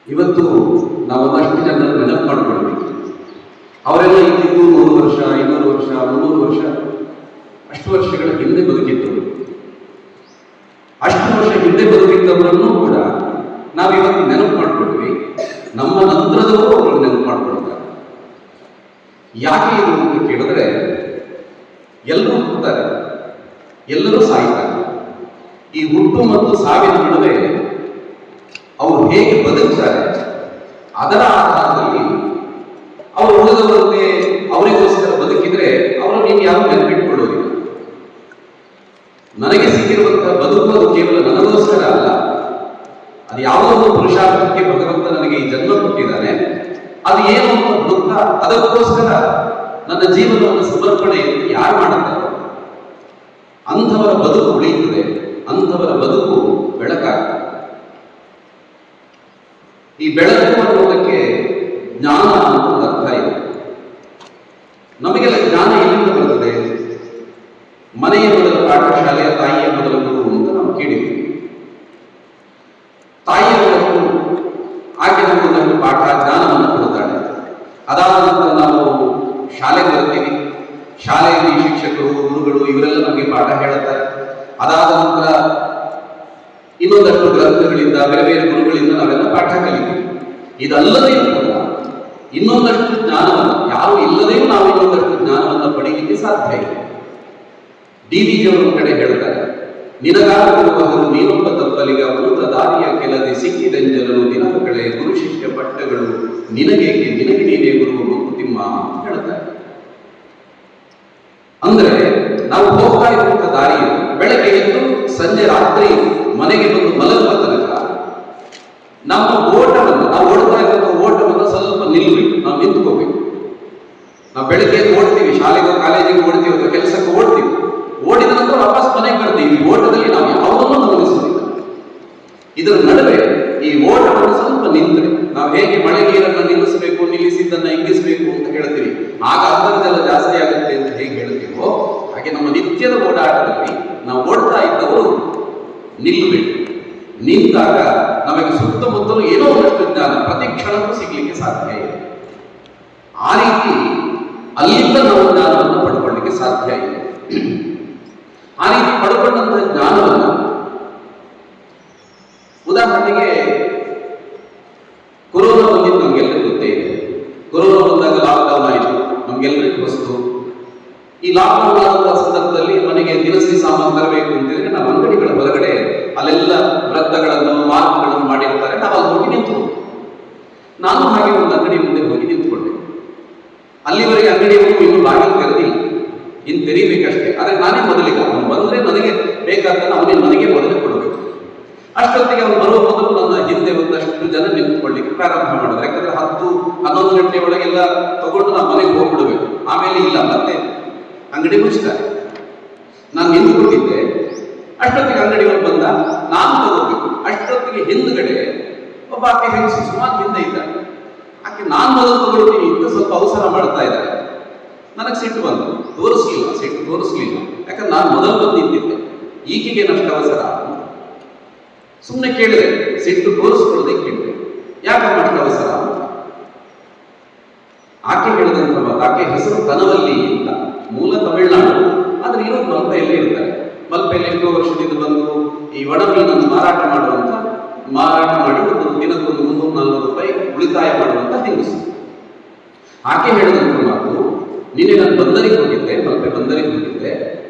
ಇವತ್ತು ನಾವು ಒಂದಷ್ಟು ಜನರನ್ನು ನೆನಪು ಮಾಡಿಕೊಳ್ಬೇಕು. ಅವರೆಲ್ಲ ಇದ್ದಿದ್ದು 100 ವರ್ಷ, 200 ವರ್ಷ, 300 ವರ್ಷ, ಅಷ್ಟು ವರ್ಷಗಳ ಹಿಂದೆ ಬದುಕಿದ್ದವರು. ಅಷ್ಟು ವರ್ಷ ಹಿಂದೆ ಬದುಕಿದ್ದವರನ್ನು ಕೂಡ ನಾವಿವತ್ತು ನೆನಪು ಮಾಡ್ಕೊಳ್ವಿ. ನಮ್ಮ ನಂತರದವರು ಅವರನ್ನು ನೆನಪು ಮಾಡ್ಕೊಳ್ತಾರೆ. ಯಾಕೆ ಇದು ಅಂತ ಕೇಳಿದ್ರೆ, ಎಲ್ಲರೂ ಹುಟ್ಟುತ್ತಾರೆ, ಎಲ್ಲರೂ ಸಾಯ್ತಾರೆ. ಈ ಹುಟ್ಟು ಮತ್ತು ಸಾವಿನ ನಡುವೆ ಅವರು ಹೇಗೆ ಬದುಕ್ತಾರೆ ಅದರ ಆಧಾರದಲ್ಲಿ ಅವರು ಉಳಿದವರಿಗೆ ಅವರಿಗೋಸ್ಕರ ಬದುಕಿದ್ರೆ ಅವರು ನೀವು ಯಾರು ನೆನಪಿಟ್ಕೊಳ್ಳೋದಿಲ್ಲ. ನನಗೆ ಸಿಕ್ಕಿರುವಂತಹ ಬದುಕೋದು ಕೇವಲ ನನಗೋಸ್ಕರ ಅಲ್ಲ, ಅದು ಯಾವುದೋ ಒಂದು ಪುರುಷಾರ್ಥಕ್ಕೆ ಭಗವಂತ ನನಗೆ ಈ ಜನ್ಮ ಕೊಟ್ಟಿದ್ದಾನೆ, ಅದು ಏನು ಅಂತ ಹುಡುಕ್ತಾ ಅದಕ್ಕೋಸ್ಕರ ನನ್ನ ಜೀವನವನ್ನು ಸಮರ್ಪಣೆ ಯಾರು ಮಾಡುತ್ತಾರೋ ಅಂಥವರ ಬದುಕು ಉಳಿಯುತ್ತದೆ, ಅಂಥವರ ಬದುಕು ಬೆಳಕಾಗ್ತದೆ. ಈ ಬೆಳಕು ಅನ್ನೋದಕ್ಕೆ ಜ್ಞಾನ ಅನ್ನೋ ಅರ್ಥ ಇದೆ. ನಮಗೆಲ್ಲ ಜ್ಞಾನ ಎಲ್ಲಿಂದ ಬರ್ತದೆ? ಮನೆಯ ಮೊದಲ ಪಾಠಶಾಲೆಯ ತಾಯಿಯ ಮೊದಲ ಗುರು ಅಂತ ನಾವು ಕೇಳಿದ್ವಿ. ತಾಯಿಯ ಮೊದಲು ಆಕೆ ನಮಗೊಂದಷ್ಟು ಪಾಠ ಜ್ಞಾನವನ್ನು ಕೊಡುತ್ತಾಳೆ. ಅದಾದ ನಂತರ ನಾವು ಶಾಲೆಗೆ ಬರ್ತೀವಿ. ಶಾಲೆಯಲ್ಲಿ ಶಿಕ್ಷಕರು, ಗುರುಗಳು ಇವರೆಲ್ಲ ನಮಗೆ ಪಾಠ ಹೇಳುತ್ತಾರೆ. ಅದಾದ ನಂತರ ಇನ್ನೊಂದಷ್ಟು ಗ್ರಂಥಗಳಿಂದ, ಬೇರೆ ಬೇರೆ ಗುರುಗಳಿಂದ ನಾವೆಲ್ಲ ಪಾಠ ಕಲಿತೀವಿ. ಇದಲ್ಲದೇ ಕೂಡ ಇನ್ನೊಂದಷ್ಟು ಜ್ಞಾನವನ್ನು, ಯಾರು ಇಲ್ಲದೆಯೂ ನಾವು ಇನ್ನೊಂದಷ್ಟು ಜ್ಞಾನವನ್ನು ಪಡೆಯಲಿಕ್ಕೆ ಸಾಧ್ಯ ಇದೆ. DVG ಅವರು ಕಡೆ ಹೇಳ್ತಾರೆ, ನಿನಗಾಗುವವರು ನೀನೊಬ್ಬ ತಪ್ಪಲಿಗ ಮೂತ ದಾರಿಯ ಕೆಲದೆ ಸಿಕ್ಕಿದಂಜಲನು ದಿನಗಳೇ ಗುರು ಶಿಷ್ಯ ಪಟ್ಟಗಳು ನಿನಗೇಕೆ ನಿನಗೆ ನೀನೇ ಗುರು ಮಂಕುತಿಮ್ಮ ಅಂತ ಹೇಳ್ತಾರೆ. ಅಂದ್ರೆ ನಾವು ಹೋಗ್ತಾ ಇರುವಂತ ದಾರಿ ಬೆಳಗ್ಗೆ ಎದ್ದು ಸಂಜೆ ರಾತ್ರಿ ಮನೆಗೆ ಬಂದು ಮಲಗುವ ತನಕ ನಮ್ಮ ಓಟವನ್ನು, ನಾವು ಓಡ್ತಾ ಇರುವಂತ ಓಟವನ್ನು ಸ್ವಲ್ಪ ನಿಲ್ಲಬೇಕು, ನಾವು ನಿಂತ್ಕೋಬೇಕು. ನಾವು ಬೆಳಗ್ಗೆ ಓಡ್ತೀವಿ, ಶಾಲೆಗೆ ಕಾಲೇಜಿಗೆ ಓಡ್ತೀವಿ ಅಥವಾ ಕೆಲಸಕ್ಕೆ ಓಡ್ತೀವಿ, ಓಡಿದ ನಂತರ ವಾಪಸ್ ಮನೆಗೆ ಬರ್ತೀವಿ. ಈ ಓಟದಲ್ಲಿ ನಾವು ಯಾವುದನ್ನು ಗಮನಿಸೋದಿಲ್ಲ. ಇದರ ನಡುವೆ ಈ ಓಟವನ್ನು ಸ್ವಲ್ಪ ನಿಂತರೆ, ನಾವು ಹೇಗೆ ಮಳೆ ನೀರನ್ನು ನಿಲ್ಲಿಸಬೇಕು, ನಿಲ್ಲಿಸಿದ್ದನ್ನು ಇಂಗಿಸಬೇಕು ಅಂತ ಹೇಳ್ತೀವಿ, ಆಗ ಅಂತರ್ಜಲ ಜಾಸ್ತಿ ಆಗುತ್ತೆ ಅಂತ ಹೇಗೆ ಹೇಳ್ತೀವೋ ಹಾಗೆ ನಮ್ಮ ನಿತ್ಯದ ಓಡಾಟದಲ್ಲಿ ನಾವು ಓಡ್ತಾ ಇದ್ದವರು ನಿಲ್ಲಬೇಕು. ನಿಂತಾಗ ನಮಗೆ ಸುತ್ತಮುತ್ತಲು ಏನೋ ಒಂದಷ್ಟು ಜ್ಞಾನ ಪ್ರತಿ ಕ್ಷಣಕ್ಕೂ ಸಿಗ್ಲಿಕ್ಕೆ ಸಾಧ್ಯ ಇದೆ. ಆ ರೀತಿ ಅಲ್ಲಿಂದ ನಾವು ಜ್ಞಾನವನ್ನು ಪಡ್ಕೊಳ್ಳಿಕ್ಕೆ ಸಾಧ್ಯ ಇದೆ. ಆ ರೀತಿ ಪಡ್ಕೊಂಡಂತಹ ಜ್ಞಾನವನ್ನು, ಉದಾಹರಣೆಗೆ ಕೊರೋನಾ ಬಂದಿದ್ದು ನಮ್ಗೆಲ್ಲರಿಗೂ ಗೊತ್ತೇ ಇದೆ. ಕೊರೋನಾ ಬಂದಾಗ ಲಾಕ್ಡೌನ್ ಆಯಿತು, ನಮ್ಗೆಲ್ಲರಿಗೂ ವಸ್ತು. ಈ ಲಾಕ್ಡೌನ್ ಆದಂತಹ ಸಂದರ್ಭದಲ್ಲಿ ಮನೆಗೆ ದಿನಸಿ ಸಾಮಾನು ತರಬೇಕು ಅಂತಂದ್ರೆ ನಾವು ಅಂಗಡಿಗಳ ಹೊರಗಡೆ ಅಲ್ಲೆಲ್ಲ ವೃತ್ತಗಳನ್ನು, ಮಾರ್ಕ್ಗಳನ್ನು ಮಾಡಿರ್ತಾರೆ, ನಾವು ಅಲ್ಲಿ ಹೋಗಿ ನಿಂತ್ಕೊಂಡು, ನಾನು ಹಾಗೆ ಒಂದು ಅಂಗಡಿ ಮುಂದೆ ಹೋಗಿ ನಿಂತ್ಕೊಂಡೆ. ಅಲ್ಲಿವರೆಗೆ ಅಂಗಡಿಯವರು ಇನ್ನೂ ಬಾಗಿಲು ತೆರೆದಿಲ್ಲ, ಇನ್ನು ತೆರೀಬೇಕಷ್ಟೇ. ಆದರೆ ನಾನೇ ಮೊದಲಿಗೆ, ಅವನು ಬಂದ್ರೆ ನನಗೆ ಬೇಕಾದ್ದನ್ನು ಅವನಿಗೆ ನನಗೆ ಮೊದಲೇ ಕೊಡಬೇಕು. ಅಷ್ಟೊತ್ತಿಗೆ ಅವನು ಬರುವ ಮೊದಲು ನನ್ನ ಹಿಂದೆ ಒಂದಷ್ಟು ಜನ ನಿಂತ್ಕೊಳ್ಳಿಕ್ಕೆ ಪ್ರಾರಂಭ ಮಾಡಿದ್ರು. ಯಾಕಂದ್ರೆ 10-11 ಗಂಟೆ ಒಳಗೆಲ್ಲ ತಗೊಂಡು ನಾವು ಮನೆಗೆ ಹೋಗ್ಬಿಡ್ಬೇಕು. ಆಮೇಲೆ ಇಲ್ಲ, ಮತ್ತೆ ಅಂಗಡಿ ಮುಚ್ತಾರೆ. ನಾನು ನಿಂತ್ಕೊಂಡಿದ್ದೆ. ಅಷ್ಟೊತ್ತಿಗೆ ಅಂಗಡಿಗಳು ಬಂದ, ನಾನು ತಗೋಬೇಕು. ಅಷ್ಟೊತ್ತಿಗೆ ಹಿಂದ್ಗಡೆ ಒಬ್ಬ ಆಕೆ ಹೆಂಗಸು ಸುಮಾರು ಹಿಂದೆ ಇದ್ದಾರೆ. ಆಕೆ ನಾನು ಮೊದಲು ತಗೊಳ್ತೀನಿ ಅಂತ ಸ್ವಲ್ಪ ಅವಸರ ಮಾಡ್ತಾ ಇದ್ದಾರೆ. ನನಗೆ ಸಿಟ್ಟು ಬಂತು, ಸಿಟ್ಟು ತೋರಿಸ್ಲಿಲ್ಲ. ಯಾಕಂದ್ರೆ ನಾನು ಮೊದಲು ಬಂದು ನಿಂತಿದ್ದೆ, ಈಕೆಗೆ ನಷ್ಟ ಅವಸರ. ಸುಮ್ಮನೆ ಕೇಳಿದೆ, ಸಿಟ್ಟು ತೋರಿಸ್ಕೊಳ್ಳದೆ ಕೇಳಿದೆ, ಯಾಕಮ್ಮ ಅಷ್ಟು ಅವಸರ? ಆಕೆ ಹೇಳಿದಂತ ಮಾತು, ಆಕೆ ಹೆಸರು ಕನವಲ್ಲಿ ಅಂತ, ಮೂಲ ತಮಿಳುನಾಡು, ಆದ್ರೆ ಇರೋದು ಮಲ್ಪೆಯಲ್ಲೇ ಇರ್ತಾರೆ. ಮಲ್ಪೆಯಲ್ಲಿ ಎಷ್ಟೋ ವರ್ಷದಿಂದ ಬಂದು ಈ ಒಣ ಮೀನನ್ನು ಮಾರಾಟ ಮಾಡಿ ಒಂದು ದಿನಕ್ಕೊಂದು 300-400 ರೂಪಾಯಿ ಉಳಿತಾಯ ಮಾಡುವಂತ ಹೆಂಗಸು. ಆಕೆ ಹೇಳಿದಂತ ಮಾತು, ನಿನ್ನೆ ನಾನು ಬಂದರಿಗೆ ಹೋಗಿದ್ದೆ, ಮಲ್ಪೆ ಬಂದರಿಗೆ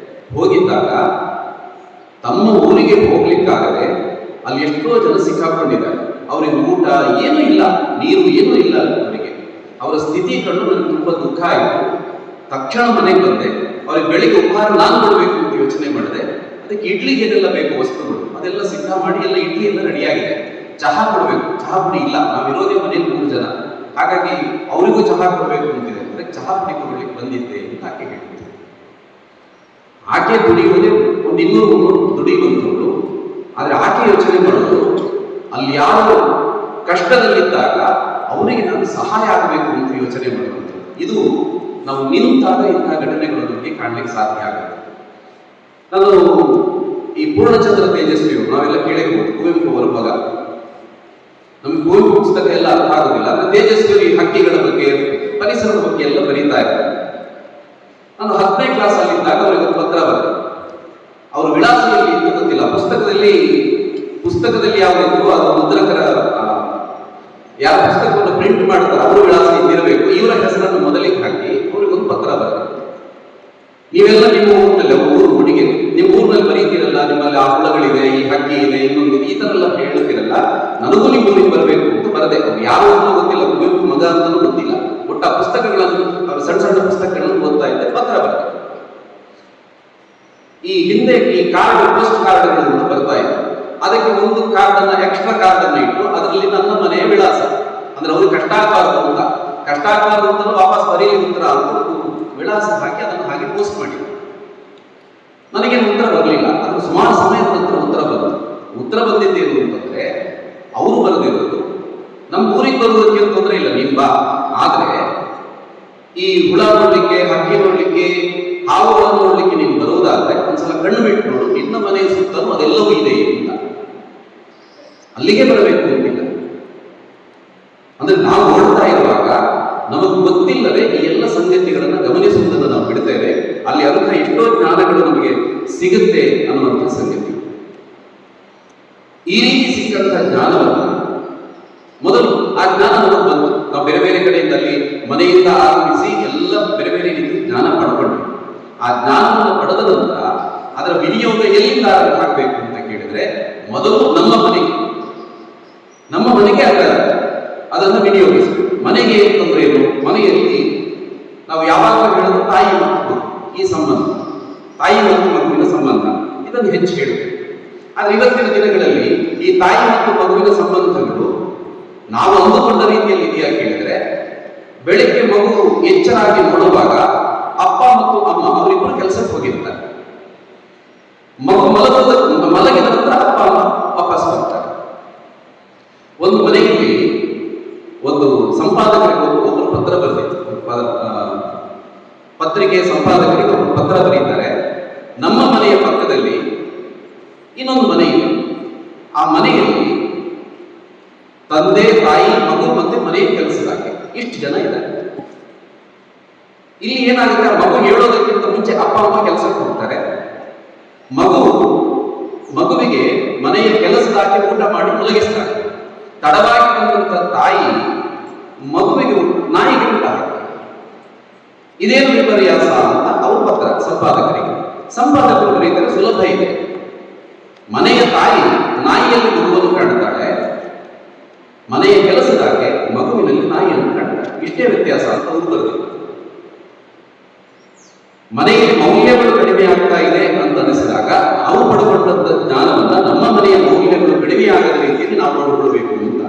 ಹೋಗಿದ್ದಾಗ ತಮ್ಮ ಊರಿಗೆ ಹೋಗ್ಲಿಕ್ಕಾಗದೆ ಅಲ್ಲಿ ಎಷ್ಟೋ ಜನ ಸಿಕ್ಕಾಕೊಂಡಿದ್ದಾರೆ. ಅವರಿಗೆ ಊಟ ಏನೂ ಇಲ್ಲ, ನೀರು ಏನೂ ಇಲ್ಲ ಅವರಿಗೆ. ಅವರ ಸ್ಥಿತಿ ಕಂಡು ನನಗೆ ತುಂಬಾ ದುಃಖ ಆಯಿತು. ತಕ್ಷಣ ಮನೆಗೆ ಬಂದೆ. ಅವ್ರಿಗೆ ಬೆಳಿಗ್ಗೆ ಉಪಹಾರ ನಾನು ಕೊಡಬೇಕು ಅಂತ ಯೋಚನೆ ಮಾಡಿದೆ. ಅದಕ್ಕೆ ಇಡ್ಲಿಗೆ ಏನೆಲ್ಲ ಬೇಕು ವಸ್ತುಗಳು ಅದೆಲ್ಲ ಸಿದ್ಧ ಮಾಡಿ, ಎಲ್ಲ ಇಡ್ಲಿ ಎಲ್ಲ ರೆಡಿಯಾಗಿದೆ. ಚಹಾ ಕೊಡಬೇಕು, ಚಹಾ ಪುಡಿ ಇಲ್ಲ, ನಾವಿರೋದೇ ಮನೇಲಿ 3 ಜನ, ಹಾಗಾಗಿ ಅವರಿಗೂ ಚಹಾ ಕೊಡಬೇಕು ಅಂತಿದೆ. ಅದಕ್ಕೆ ಚಹಾ ಪುಡಿ ಕೊಡ್ಲಿಕ್ಕೆ ಬಂದಿದ್ದೆ ಅಂತ ಆಕೆ ಹೇಳಿದ್ರು. ಆಕೆ ದುಡಿಯೋದೇ ಒಂದು 200-300 ದುಡಿ ಬಂದವರು. ಆದ್ರೆ ಆಕೆ ಯೋಚನೆ ಮಾಡೋದು, ಅಲ್ಲಿ ಯಾರು ಕಷ್ಟದಲ್ಲಿದ್ದಾಗ ಅವರಿಗೆ ನಾನು ಸಹಾಯ ಆಗಬೇಕು ಅಂತ ಯೋಚನೆ ಮಾಡುವಂಥದ್ದು. ಇದು ನಾವು ನಿಂತಾಗ ಇಂತಹ ಘಟನೆಗಳು ನಮಗೆ ಕಾಣಲಿಕ್ಕೆ ಸಾಧ್ಯ ಆಗುತ್ತೆ. ನಾನು ಈ ಪೂರ್ಣಚಂದ್ರ ತೇಜಸ್ವಿಯವರು ನಾವೆಲ್ಲ ಕೇಳಿರ್ಬೋದು, ಕುವೆಂಪು ಅವರ ಮಗ. ನಮ್ಗೆ ಕುವೆಂಪು ಪುಸ್ತಕ ಎಲ್ಲ ಅರ್ಥ ಆಗೋದಿಲ್ಲ. ಅಂದ್ರೆ ತೇಜಸ್ವಿ ಹಕ್ಕಿಗಳ ಬಗ್ಗೆ, ಪರಿಸರದ ಬಗ್ಗೆ ಎಲ್ಲ ಬರೀತಾ ಇರ್ತಾರೆ. ನಾನು 10ನೇ ಕ್ಲಾಸ್ ಅಲ್ಲಿದ್ದಾಗ ಅವರಿಗೆ ಒಂದು ಪತ್ರ ಬರ್ತದೆ. ಅವರು ವಿಳಾಸದಲ್ಲಿ ಇದ್ದು ಗೊತ್ತಿಲ್ಲ, ಪುಸ್ತಕದಲ್ಲಿ ಯಾವುದಿದ್ರು ಅದು ಮುದ್ರಕರ ಯಾವ ಪುಸ್ತಕವನ್ನು ಪ್ರಿಂಟ್ ಮಾಡ್ತಾರೆ ಅವರು ವಿಳಾಸ ಇದ್ದಿರಬೇಕು. ಇವರ ಹೆಸರನ್ನು ಮೊದಲಿಗೆ ಹಾಕಿ ಅವ್ರಿಗೊಂದು ಪತ್ರ ಬರ್ತದೆ. ನೀವೆಲ್ಲ ನಿಮ್ಮ ಊರಿನಲ್ಲಿ, ಊರು ಹುಡುಗಿ ನಿಮ್ಮ ಊರಿನಲ್ಲಿ ಬರೀತಿರಲ್ಲ, ನಿಮ್ಮಲ್ಲಿ ಆ ಹುಳಗಳಿದೆ, ಈ ಹಕ್ಕಿ ಇದೆ, ಇನ್ನೊಂದಿದೆ, ಈ ತರ ಎಲ್ಲ ಹೇಳ್ತಿರಲ್ಲ, ನನಗೂ ನಿಮ್ಮ ಊರಿಗೆ ಬರಬೇಕು ಅಂತ ಬರದೆ. ಅವ್ರು ಯಾರು ಅಂತ ಗೊತ್ತಿಲ್ಲ, ಕುವೆಂಪು ಮಗ ಅಂತಲೂ ಗೊತ್ತಿಲ್ಲ. ಒಟ್ಟ ಆ ಪುಸ್ತಕಗಳನ್ನು, ಸಣ್ಣ ಸಣ್ಣ ಪುಸ್ತಕಗಳನ್ನು ಓದ್ತಾ ಇದ್ದೆ, ಪತ್ರ ಬರ್ತದೆ. ಈ ಹಿಂದೆ ಈ ಕಾರ್ಡ್, ಪೋಸ್ಟ್ ಕಾರ್ಡ್ಗಳು ಬರ್ತಾ ಇದೆ. ಅದಕ್ಕೆ ಒಂದು ಕಾರ್ಡ್ ಅನ್ನ, ಎಕ್ಸ್ಟ್ರಾ ಕಾರ್ಡ್ ಅನ್ನ ಇಟ್ಟು ಅದರಲ್ಲಿ ನನ್ನ ಮನೆಯ ವಿಳಾಸ, ಅಂದ್ರೆ ಅವ್ರಿಗೆ ಕಷ್ಟ ಆಗಬಾರ್ದು ಅಂತ ವಾಪಸ್ ಬರೀಲಿ ಉತ್ತರ ಅಂತ ವಿಳಾಸ ಹಾಕಿ ಅದನ್ನು ಹಾಗೆ ಪೋಸ್ಟ್ ಮಾಡಿ. ನನಗೇನು ಉತ್ತರ ಬರಲಿಲ್ಲ. ಅದು ಸುಮಾರು ಸಮಯದ ನಂತರ ಉತ್ತರ ಬಂದಿದ್ದೇನು ಅಂತಂದ್ರೆ, ಅವರು ಬರೆದಿರೋದು ನಮ್ಮ ಊರಿಗೆ ಬರುವುದಕ್ಕೆ ತೊಂದರೆ ಇಲ್ಲ, ನೀನ್ ಬಾ, ಆದ್ರೆ ಈ ಹುಳ ನೋಡ್ಲಿಕ್ಕೆ, ಹಕ್ಕಿ ನೋಡ್ಲಿಕ್ಕೆ, ಹಾವುಗಳನ್ನು ನೋಡ್ಲಿಕ್ಕೆ ನೀನು ಬರುವುದಾದ್ರೆ ಒಂದ್ಸಲ ಕಣ್ಣು ಬಿಟ್ಟು ನೋಡು, ನಿನ್ನ ಮನೆಯ ಸುತ್ತಲೂ ಅದೆಲ್ಲವೂ ಇದೆ ಅಂತ. ಅಲ್ಲಿಗೆ ಬರಬೇಕು ಅಂತಿಲ್ಲ. ಅಂದ್ರೆ ನಾವು ನೋಡ್ತಾ ಇರುವಾಗ ನಮಗೆ ಗೊತ್ತಿಲ್ಲದೆ ಈ ಎಲ್ಲ ಸಂಗತಿಗಳನ್ನು ಗಮನಿಸುವುದನ್ನು ನಾವು ಬಿಡ್ತೇವೆ. ಅಲ್ಲಿ ಅರ್ಥ ಎಷ್ಟೋ ಜ್ಞಾನಗಳು ನಮಗೆ ಸಿಗುತ್ತೆ ಅನ್ನುವಂತಹ ಸಂಗತಿ. ಈ ರೀತಿ ಸಿಕ್ಕಂತಹ ಜ್ಞಾನವನ್ನ ಮೊದಲು ಆ ಜ್ಞಾನ ನಮಗೆ ಬಂತು. ನಾವು ಬೇರೆ ಬೇರೆ ಕಡೆಯಿಂದ ಅಲ್ಲಿ ಮನೆಯಿಂದ ಆರಂಭಿಸಿ ಎಲ್ಲ ಬೇರೆ ಬೇರೆ ರೀತಿ ಜ್ಞಾನ ಪಡ್ಕೊಂಡ್ವಿ. ಆ ಜ್ಞಾನವನ್ನು ಪಡೆದ ನಂತರ ಅದರ ವಿನಿಯೋಗ ಎಲ್ಲಿಂದ ಆಗಬೇಕು ಅಂತ ಕೇಳಿದ್ರೆ, ಮೊದಲು ನಮ್ಮ ಮನೆಗೆ ಅದನ್ನು ವಿನಿಯೋಗಿಸಬೇಕು. ಮನೆಗೆ ಅಂತಂದ್ರೆ ಏನು? ಮನೆಯಲ್ಲಿ ನಾವು ಯಾವಾಗ ಹೇಳೋದು ತಾಯಿ ಮತ್ತು ಈ ಸಂಬಂಧ, ತಾಯಿ ಮತ್ತು ಮಗುವಿನ ಸಂಬಂಧ, ಇದನ್ನು ಹೆಚ್ಚು ಹೇಳುತ್ತೇವೆ. ಆದ್ರೆ ಇವತ್ತಿನ ದಿನಗಳಲ್ಲಿ ಈ ತಾಯಿ ಮತ್ತು ಮಗುವಿನ ಸಂಬಂಧಗಳು ನಾವು ಅಂದುಕೊಂಡ ರೀತಿಯಲ್ಲಿ ಇದೆಯಾ ಕೇಳಿದ್ರೆ, ಬೆಳಿಗ್ಗೆ ಮಗು ಎಚ್ಚರಾಗಿ ನೋಡುವಾಗ ಅಪ್ಪ ಮತ್ತು ಅಮ್ಮ ಅವರಿಬ್ಬರು ಕೆಲಸಕ್ಕೆ ಹೋಗಿರ್ತಾರೆ. ಮಗು ಮಲಗಿದ ನಂತರ ಅಪ್ಪ ಅಮ್ಮ ವಾಪಸ್ ಬರ್ತಾರೆ. ಒಂದು ಮನೆಯಲ್ಲಿ ಒಂದು ಸಂಪಾದಕರಿಗೆ ಒಬ್ಬರು ಪತ್ರ ಬರೆದಿತ್ತು. ಪತ್ರಿಕೆ ಸಂಪಾದಕರಿಗೆ ಒಬ್ಬರು ಪತ್ರ ಬರೀತಾರೆ, ನಮ್ಮ ಮನೆಯ ಪಕ್ಕದಲ್ಲಿ ಇನ್ನೊಂದು ಮನೆ ಇದೆ, ಆ ಮನೆಯಲ್ಲಿ ತಂದೆ, ತಾಯಿ, ಮಗು ಮತ್ತೆ ಮನೆಯ ಕೆಲಸದಾಗೆ ಇಷ್ಟು ಜನ ಇದ್ದಾರೆ. ಇಲ್ಲಿ ಏನಾಗುತ್ತೆ, ಮಗು ಹೇಳೋದಕ್ಕಿಂತ ಮುಂಚೆ ಅಪ್ಪ ಅಮ್ಮ ಕೆಲಸಕ್ಕೆ ಹೋಗ್ತಾರೆ. ಮಗುವಿಗೆ ಮನೆಯ ಕೆಲಸದಾಗಿ ಊಟ ಮಾಡಿ ಮಲಗಿಸ್ತಾರೆ. ತಡವಾಗಿ ಬಂದಂತ ತಾಯಿ ಮಗುವಿಗೆ ನಾಯಿಗೆ ಊಟ ಹಾಕ್ತಾರೆ. ಇದೇನು ವಿಪರ್ಯಾಸ ಅಂತ ಅವ್ರ ಪತ್ರ ಸಂಪಾದಕರು ಬರೀತಾರೆ. ಸುಲಭ ಇದೆ. ಮನೆಯ ತಾಯಿ ನಾಯಿಯಲ್ಲಿ ಮಗುವನ್ನು ಕಾಣ್ತಾಳೆ, ಮನೆಯ ಕೆಲಸದಾಗೆ ಮಗುವಿನಲ್ಲಿ ನಾಯಿಯನ್ನು ಕಾಣ್ತಾಳೆ. ಇಷ್ಟೇ ವ್ಯತ್ಯಾಸ ಅಂತ ಅವರು ಬರೆದಿದ್ದಾರೆ. ಮನೆಯಲ್ಲಿ ಮೌಲ್ಯಗಳು ಕಡಿಮೆ ಆಗ್ತಾ ಇದೆ ಅಂತ ಅನಿಸಿದಾಗ ನಾವು ಪಡ್ಕೊಂಡಂತ ಜ್ಞಾನವನ್ನ ನಮ್ಮ ಮನೆಯ ಮೌಲ್ಯಗಳು ಕಡಿಮೆ ಆಗದ ರೀತಿಯಲ್ಲಿ ನಾವು ನೋಡಿಕೊಳ್ಬೇಕು ಅಂತ.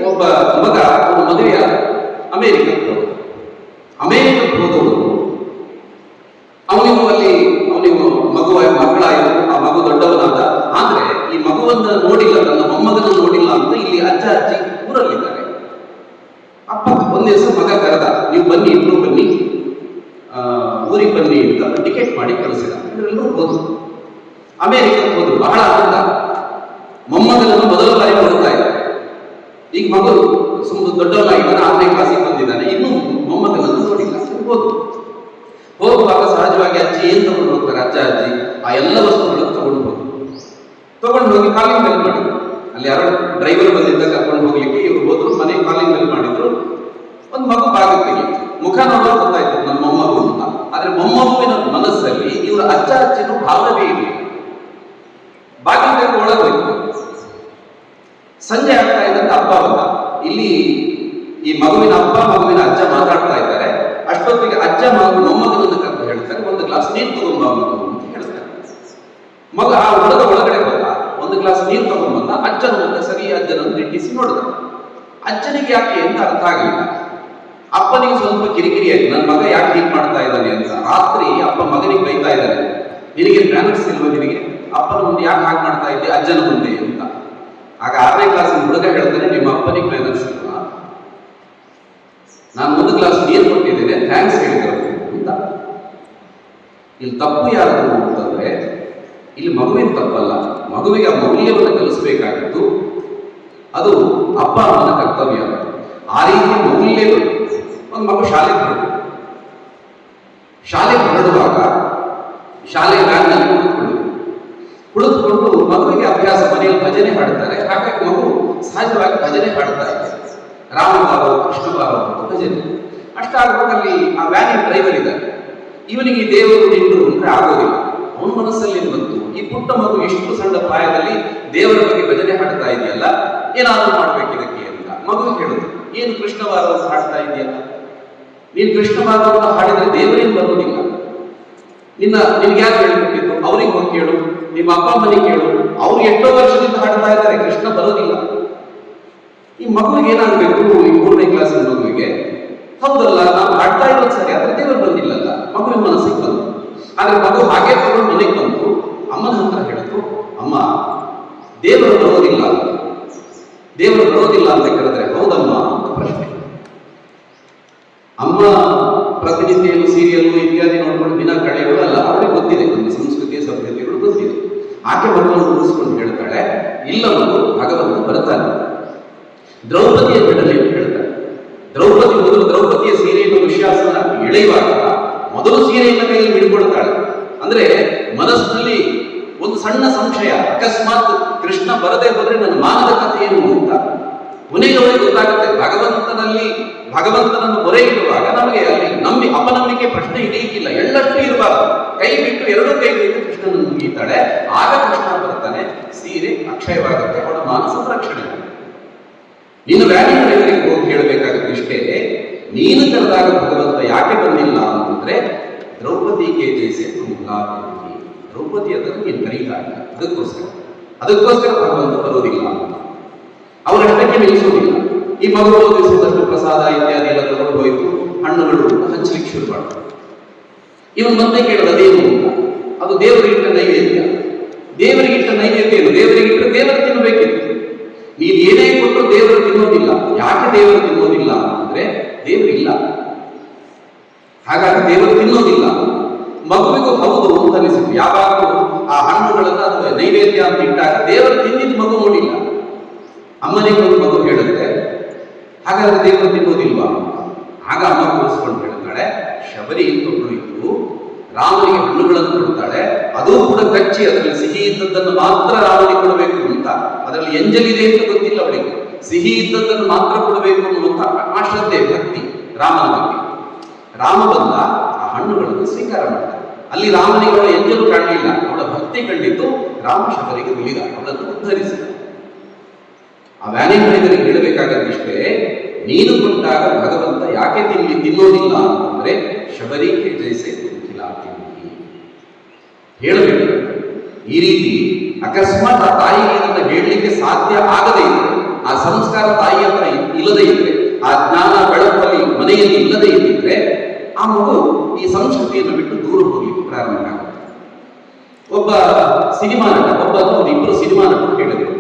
ಒಬ್ಬ ಮಗ ಅವನ ಮದುವೆಯ ಅಮೆರಿಕಕ್ಕೆ ಹೋದವರು, ಅವನಿಗೂ ಮಕ್ಕಳಾಯಿತು, ಆ ಮಗು ದೊಡ್ಡವನಾದ. ಆದ್ರೆ ಈ ಮಗುವನ್ನ ನೋಡಿಲ್ಲ, ನನ್ನ ಮೊಮ್ಮಗನ ನೋಡಿಲ್ಲ ಅಂತ ಇಲ್ಲಿ ಅಜ್ಜ ಅಜ್ಜಿ ಊರಲ್ಲಿದ್ದಾರೆ. ಅಪ್ಪ ಒಂದ್ ದಿವಸ ಮಗ ಕರೆದ, ನೀವು ಬನ್ನಿ, ಇಬ್ರು ಬನ್ನಿ, ಊರಿಗೆ ಬನ್ನಿ ಅಂತ ಟಿಕೆಟ್ ಮಾಡಿ ಕಳಿಸಿದ. ಎಲ್ಲರೂ ಹೋದ್ರು, ಅಮೆರಿಕಕ್ಕೆ ಹೋದ್ರು. ಬಹಳ ಆನಂದ. ಮೊಮ್ಮಗನನ್ನು ಮೊದಲ ಬಾರಿ ನೋಡ್ತಾ ಇದ್ದಾರೆ. ಈಗ ಮಗು ದೊಡ್ಡವನಾಗಿದ್ದಾನೆ, 6ನೇ ಕ್ಲಾಸಿಗೆ ಬಂದಿದ್ದಾನೆ, ಇನ್ನೂ ಮೊಮ್ಮಗನನ್ನು ನೋಡಿಲ್ಲ. ಹೋಗುವಾಗ ಸಹಜವಾಗಿ ಅಜ್ಜಿ ಏನ್ ತಗೊಂಡು ಹೋಗ್ತಾರೆ, ಅಜ್ಜ ಅಜ್ಜಿ ಆ ಎಲ್ಲ ವಸ್ತುಗಳನ್ನು ತಗೊಂಡು ಹೋಗಿ ಕಾಲಿಂಗ್ ಬೆಲ್ ಮಾಡಿದ್ರು. ಅಲ್ಲಿ ಯಾರೋ ಡ್ರೈವರ್ ಬಂದಿದ್ದ ಕರ್ಕೊಂಡು ಹೋಗ್ಲಿಕ್ಕೆ ಇವ್ರು ಹೋದ್ರು. ಮನೆ ಕಾಲಿಂಗ್ ಬೆಲ್ ಮಾಡಿದ್ರು. ಒಂದು ಮಗು ಬಾಗಿಲಿಗೆ ಮುಖ ನೋಡೋದು ಗೊತ್ತಾಯ್ತು, ನಮ್ಮ ಮೊಮ್ಮಗು ಅಂತ. ಆದ್ರೆ ಮೊಮ್ಮಗುವಿನ ಮನಸ್ಸಲ್ಲಿ ಇವರ ಅಜ್ಜ ಅಜ್ಜಿನೂ ಭಾವವೇ ಇರಲಿಲ್ಲ. ಬಾಗಿಲಿಗೆ ಒಳಗೋಯ್ತು. ಸಂಜೆ ಆಗ್ತಾ ಇದ್ದಂತ ಅಪ್ಪ ಬಂದ. ಇಲ್ಲಿ ಈ ಮಗುವಿನ ಅಪ್ಪ ಮಗುವಿನ ಅಜ್ಜ ಮಾತಾಡ್ತಾ ಇದ್ದಾರೆ. ಅಷ್ಟೊತ್ತಿಗೆ ಅಜ್ಜ ಮೊಮ್ಮಗನನ್ನು ಕರೆದು ಹೇಳ್ತಾರೆ, ಒಂದು ಗ್ಲಾಸ್ ನೀರು ತಗೊಂಬ ಮಗು ಅಂತ ಹೇಳ್ತಾರೆ. ಮಗ ಆ ಹೊಲದ ಒಳಗಡೆ ಬಂದ, ಒಂದು ಗ್ಲಾಸ್ ನೀರು ತಗೊಂಡ್ಬಂದ. ಅಜ್ಜನ ಮುಂದೆ ಸರಿ ಅಜ್ಜನನ್ನು ನಿಟ್ಟಿಸಿ ನೋಡಿದ. ಅಜ್ಜನಿಗೆ ಯಾಕೆ ಅಂತ ಅರ್ಥ ಆಗಲಿಲ್ಲ. ಅಪ್ಪನಿಗೆ ಸ್ವಲ್ಪ ಕಿರಿಕಿರಿ ಆಯ್ತು, ನನ್ನ ಮಗ ಯಾಕೆ ಹೀಗೆ ಮಾಡ್ತಾ ಇದ್ದಾನೆ ಅಂತ. ರಾತ್ರಿ ಅಪ್ಪ ಮಗನಿಗೆ ಬೈತಾ ಇದ್ದಾನೆ, ನಿನಗೆ ಮ್ಯಾನರ್ಸ್ ಇಲ್ವ, ನಿನಗೆ ಅಪ್ಪನ ಮುಂದೆ ಯಾಕೆ ಹಾಗೆ ಮಾಡ್ತಾ ಇದ್ದೆ ಅಜ್ಜನ ಮುಂದೆ ಅಂತ. ಆಗ 6ನೇ ಕ್ಲಾಸಿನ ಹುಡುಗ ಹೇಳ್ತಾನೆ, ನಿಮ್ಮ ಅಪ್ಪನಿಗೆ ಮ್ಯಾನರ್ಸ್ ಇಲ್ವಾ, ನಾನು ಒಂದು ಗ್ಲಾಸ್ ನೀರು ಕೊಟ್ಟಿದ್ದೇನೆ, ಥ್ಯಾಂಕ್ಸ್ ಹೇಳಿದ್ರು ಅಂತ. ಇಲ್ಲಿ ತಪ್ಪು ಯಾರು ಅಂತಂದ್ರೆ, ಇಲ್ಲಿ ಮಗುವಿನ ತಪ್ಪಲ್ಲ. ಮಗುವಿಗೆ ಆ ಮೌಲ್ಯವನ್ನು ಕಲಿಸಬೇಕಾಗಿತ್ತು. ಅದು ಅಪ್ಪ ಅಮ್ಮನ ಕರ್ತವ್ಯ. ಆ ರೀತಿಯ ಮೌಲ್ಯಗಳು ಒಂದು ಮಗು ಶಾಲೆಗೆ ಹೊರಡುವಾಗ ಶಾಲೆ ವ್ಯಾನ್ನಲ್ಲಿ ಕುಳಿತುಕೊಂಡು ಮಗುವಿಗೆ ಅಭ್ಯಾಸ, ಮನೆಯಲ್ಲಿ ಭಜನೆ ಹಾಡ್ತಾರೆ, ಹಾಗಾಗಿ ಮಗು ಸಹಜವಾಗಿ ಭಜನೆ ಹಾಡ್ತಾ ಇದೆ. ರಾಮಬಾರೋ ಕೃಷ್ಣಬಾರೋ ಅಂತ ಭಜನೆ. ಅಷ್ಟಾಗುವಾಗಲ್ಲಿ ಆ ವ್ಯಾನಿನ ಡ್ರೈವರ್ ಇದ್ದಾರೆ, ಇವನಿಗೆ ಈ ದೇವರು ನಿಂಡು ಅಂದ್ರೆ ಆಗೋದಿಲ್ಲ. ಅವನ ಮನಸ್ಸಲ್ಲಿ ಏನು ಬಂತು, ಈ ಪುಟ್ಟ ಮಗು ಎಷ್ಟು ಸಣ್ಣ ಪ್ರಾಯದಲ್ಲಿ ದೇವರ ಬಗ್ಗೆ ಭಜನೆ ಹಾಡ್ತಾ ಇದೆಯಲ್ಲ, ಏನಾದರೂ ಮಾಡ್ಬೇಕು ಇದಕ್ಕೆ ಅಂತ ಮಗು ಹೇಳುದು. ಏನು ಕೃಷ್ಣಬಾರೋ ಅಂತ ಹಾಡ್ತಾ ಇದೆಯಲ್ಲ, ನೀನು ಕೃಷ್ಣಬಾರೋ ಅಂತ ಹಾಡಿದ್ರೆ ದೇವರೇನು ಬರುವುದಿಲ್ಲ. ನಿನ್ಗೆ ಯಾರು ಹೇಳಿಕೊಟ್ಟಿದ್ದು, ಅವ್ರಿಗೆ ಹೋಗಿ ಕೇಳು, ನಿಮ್ಮ ಅಪ್ಪ ಅಮ್ಮನಿಗೆ ಕೇಳು, ಅವ್ರು ಎಷ್ಟೋ ವರ್ಷದಿಂದ ಹಾಡ್ತಾ ಇದ್ದಾರೆ, ಕೃಷ್ಣ ಬರೋದಿಲ್ಲ. ಈ ಮಗುವಿಗೆ ಏನಾಗಬೇಕು, ಈ 3ನೇ ಕ್ಲಾಸಿನ ಮಗುವಿಗೆ ಹೌದಲ್ಲ ನಾವು ಹಾಡ್ತಾ ಇರೋದು ಸರಿ, ಆದ್ರೆ ದೇವರು ಬಂದಿಲ್ಲಲ್ಲ, ಮಗುವಿನ ಮನಸ್ಸಿಗೆ ಬಂತು. ಆದ್ರೆ ಮಗು ಹಾಗೆ ತಗೊಂಡು ಮನೆಗೆ ಬಂತು, ಅಮ್ಮನ ಹತ್ರ ಹೇಳಿತು, ಅಮ್ಮ ದೇವರು ಬರೋದಿಲ್ಲ ಅಂತ ಕೇಳಿದ್ರೆ ಹೌದಮ್ಮ ಅಂತ ಪ್ರಶ್ನೆ. ಅಮ್ಮ ಪ್ರತಿನಿತ್ಯಗಳು ಸೀರಿಯಲ್ ಇತ್ಯಾದಿ ನೋಡ್ಕೊಂಡು ದಿನ ಕಳೆಯೋದಲ್ಲ, ಅವಳಿಗೆ ಗೊತ್ತಿದೆ, ನಮ್ಮ ಸಂಸ್ಕೃತಿಯ ಸಭ್ಯತೆಗಳು ಗೊತ್ತಿದೆ. ಆಕೆ ಮಗುವನ್ನು ಉಳಿಸ್ಕೊಂಡು ಹೇಳ್ತಾಳೆ, ಇಲ್ಲ ಮಗು ಭಗವಂತ ಬರ್ತಾನೆ. ದ್ರೌಪದಿಯ ಬಿಡಲಿ ಅಂತ ಹೇಳ್ತಾಳೆ. ದ್ರೌಪದಿಯ ಸೀರೆಯನ್ನು ವಿಶ್ವಾಸನ ಎಳೆಯುವಾಗ ಮೊದಲು ಸೀರೆಯನ್ನು ಕೈಯಲ್ಲಿ ಹಿಡ್ಕೊಳ್ತಾಳೆ. ಅಂದ್ರೆ ಮನಸ್ಸಿನಲ್ಲಿ ಒಂದು ಸಣ್ಣ ಸಂಶಯ, ಅಕಸ್ಮಾತ್ ಕೃಷ್ಣ ಬರದೇ ಹೋದ್ರೆ ನನ್ನ ಮಾನದ ಕಥೆ ಏನು ಅಂತ. ಕೊನೆಗೆ ಅವರಿಗೆ ಗೊತ್ತಾಗುತ್ತೆ, ಭಗವಂತನನ್ನು ಮೊರೆ ಇಡುವಾಗ ನಮಗೆ ಅಲ್ಲಿ ಅಪನಂಬಿಕೆ ಪ್ರಶ್ನೆ ಇದೀಗಿಲ್ಲ, ಎಳ್ಳಷ್ಟು ಇರಬಾರದು. ಕೈ ಬಿಟ್ಟು 2 ಕೈಗಳಿಂದ ಕೃಷ್ಣನನ್ನು ಮುಗಿತಾಳೆ. ಆಗ ಕೃಷ್ಣ ಬರ್ತಾನೆ, ಸೀರೆ ಅಕ್ಷಯವಾಗುತ್ತೆ, ಅವಳ ಮಾನಸ ರಕ್ಷಣೆ. ನೀನು ವ್ಯಾಲಿ ಡ್ರೈವರಿಗೆ ಹೋಗಿ ಹೇಳಬೇಕಾಗುತ್ತೆ ಇಷ್ಟೇ, ನೀನು ಕರೆದಾಗ ಭಗವಂತ ಯಾಕೆ ಬಂದಿಲ್ಲ ಅಂತಂದ್ರೆ ದ್ರೌಪದಿಗೆ ಜೈಸೆ ಮುಲಾಪಿ, ದ್ರೌಪದಿ ಅದನ್ನು ನೀನು ಕರೀತಾ ಇಲ್ಲ, ಅದಕ್ಕೋಸ್ಕರ ಭಗವಂತ ಬರೋದಿಲ್ಲ ಅಂತ. ಅವರಷ್ಟಕ್ಕೆ ನಿಲ್ಲಿಸೋದಿಲ್ಲ. ಈ ಮಗು ಓದಿಸುವುದಷ್ಟು ಪ್ರಸಾದ ಇತ್ಯಾದಿ ಎಲ್ಲ ತಗೊಂಡು ಹೋಯ್ತು, ಹಣ್ಣುಗಳು ಹಂಚಲಿಕ್ಕೆ ಶುರು ಮಾಡ್ತಾರೆ. ಇವನು ಮತ್ತೆ ಕೇಳೋದು ಅದೇನು ಅಂತ. ಅದು ದೇವರಿಗಿಟ್ಟ ನೈವೇದ್ಯ. ದೇವರಿಗಿಟ್ಟ ನೈವೇದ್ಯ ಏನು? ದೇವರಿಗಿಟ್ಟರೆ ದೇವರು ತಿನ್ನಬೇಕಿತ್ತು. ನೀನು ಏನೇ ಕೊಟ್ಟರು ದೇವರು ತಿನ್ನೋದಿಲ್ಲ. ಯಾಕೆ ದೇವರು ತಿನ್ನೋದಿಲ್ಲ ಅಂದ್ರೆ ದೇವರಿಲ್ಲ, ಹಾಗಾಗಿ ದೇವರು ತಿನ್ನೋದಿಲ್ಲ. ಮಗುವಿಗೂ ಹೌದು ಅಂತ ಅನಿಸಿತು. ಯಾವಾಗಲೂ ಆ ಹಣ್ಣುಗಳನ್ನ ಅಥವಾ ನೈವೇದ್ಯ ಅಂತ ಇಟ್ಟಾಗ ದೇವರು ತಿಂದಿದ್ದು ಮಗು ನೋಡಿಲ್ಲ. ಅಮ್ಮನಿಗೆ ಒಂದು ಮಗು ಹೇಳುತ್ತೆ, ಹಾಗಾದ್ರೆ ದೇವರು ತಿನ್ನೋದಿಲ್ವಾ? ಆಗ ಅಮ್ಮ ಕೂರಿಸ್ಕೊಂಡು ಹೇಳ್ತಾಳೆ, ಶಬರಿ ತೊಂದು ಇತ್ತು, ರಾಮನಿಗೆ ಹಣ್ಣುಗಳನ್ನು ಕೊಡ್ತಾಳೆ, ಅದು ಕೂಡ ಕಚ್ಚಿ ಅದರಲ್ಲಿ ಸಿಹಿ ಇದ್ದದ್ದನ್ನು ಮಾತ್ರ ರಾಮನಿಗೆ ಕೊಡಬೇಕು ಅಂತ. ಅದರಲ್ಲಿ ಎಂಜಲಿದೆ ಅಂತ ಗೊತ್ತಿಲ್ಲ ಅವಳಿಗೆ, ಸಿಹಿ ಇದ್ದದ್ದನ್ನು ಮಾತ್ರ ಕೊಡಬೇಕು ಅನ್ನುವಂತ ಆ ಶ್ರದ್ಧೆ, ಭಕ್ತಿ ರಾಮನ ಬಗ್ಗೆ. ರಾಮ ಬಂದ, ಆ ಹಣ್ಣುಗಳನ್ನು ಸ್ವೀಕಾರ ಮಾಡ್ತಾಳೆ. ಅಲ್ಲಿ ರಾಮನಿಗೆ ಅವಳ ಎಂಜಲು ಕಾಣಲಿಲ್ಲ, ಅವಳ ಭಕ್ತಿ ಕಂಡಿದ್ದು ರಾಮ ಶಬರಿಗೆ ಉಳಿದ, ಅವಳನ್ನು ಉದ್ಧರಿಸಿದ. ಆ ವ್ಯಾನಿಗಳಿಗೆ ಹೇಳಬೇಕಾಗದಿಷ್ಟೇ, ನೀನು ಕೊಟ್ಟಾಗ ಭಗವಂತ ಯಾಕೆ ತಿನ್ನೋದಿಲ್ಲ ಅಂತಂದ್ರೆ ಶಬರಿಗೆ ಜೈಸೆ ಹೇಳಬೇಕು. ಈ ರೀತಿ ಅಕಸ್ಮಾತ್ ಆ ತಾಯಿಗೆ ಇದನ್ನ ಹೇಳಲಿಕ್ಕೆ ಸಾಧ್ಯ ಆಗದೇ ಇದ್ರೆ, ಆ ಸಂಸ್ಕಾರ ತಾಯಿ ಹತ್ರ ಇಲ್ಲದೇ ಇದ್ರೆ, ಆ ಜ್ಞಾನ ಬೆಳಕಲ್ಲಿ ಮನೆಯಲ್ಲಿ ಇಲ್ಲದೇ ಇದ್ದಿದ್ರೆ ಆ ಮಗು ಈ ಸಂಸ್ಕೃತಿಯನ್ನು ಬಿಟ್ಟು ದೂರ ಹೋಗ್ಲಿಕ್ಕೆ ಪ್ರಾರಂಭ ಆಗುತ್ತೆ. ಒಬ್ಬ ಸಿನಿಮಾ ನಟ, ಇಬ್ಬರು ಸಿನಿಮಾ ನಟರು ಹೇಳಿದರು,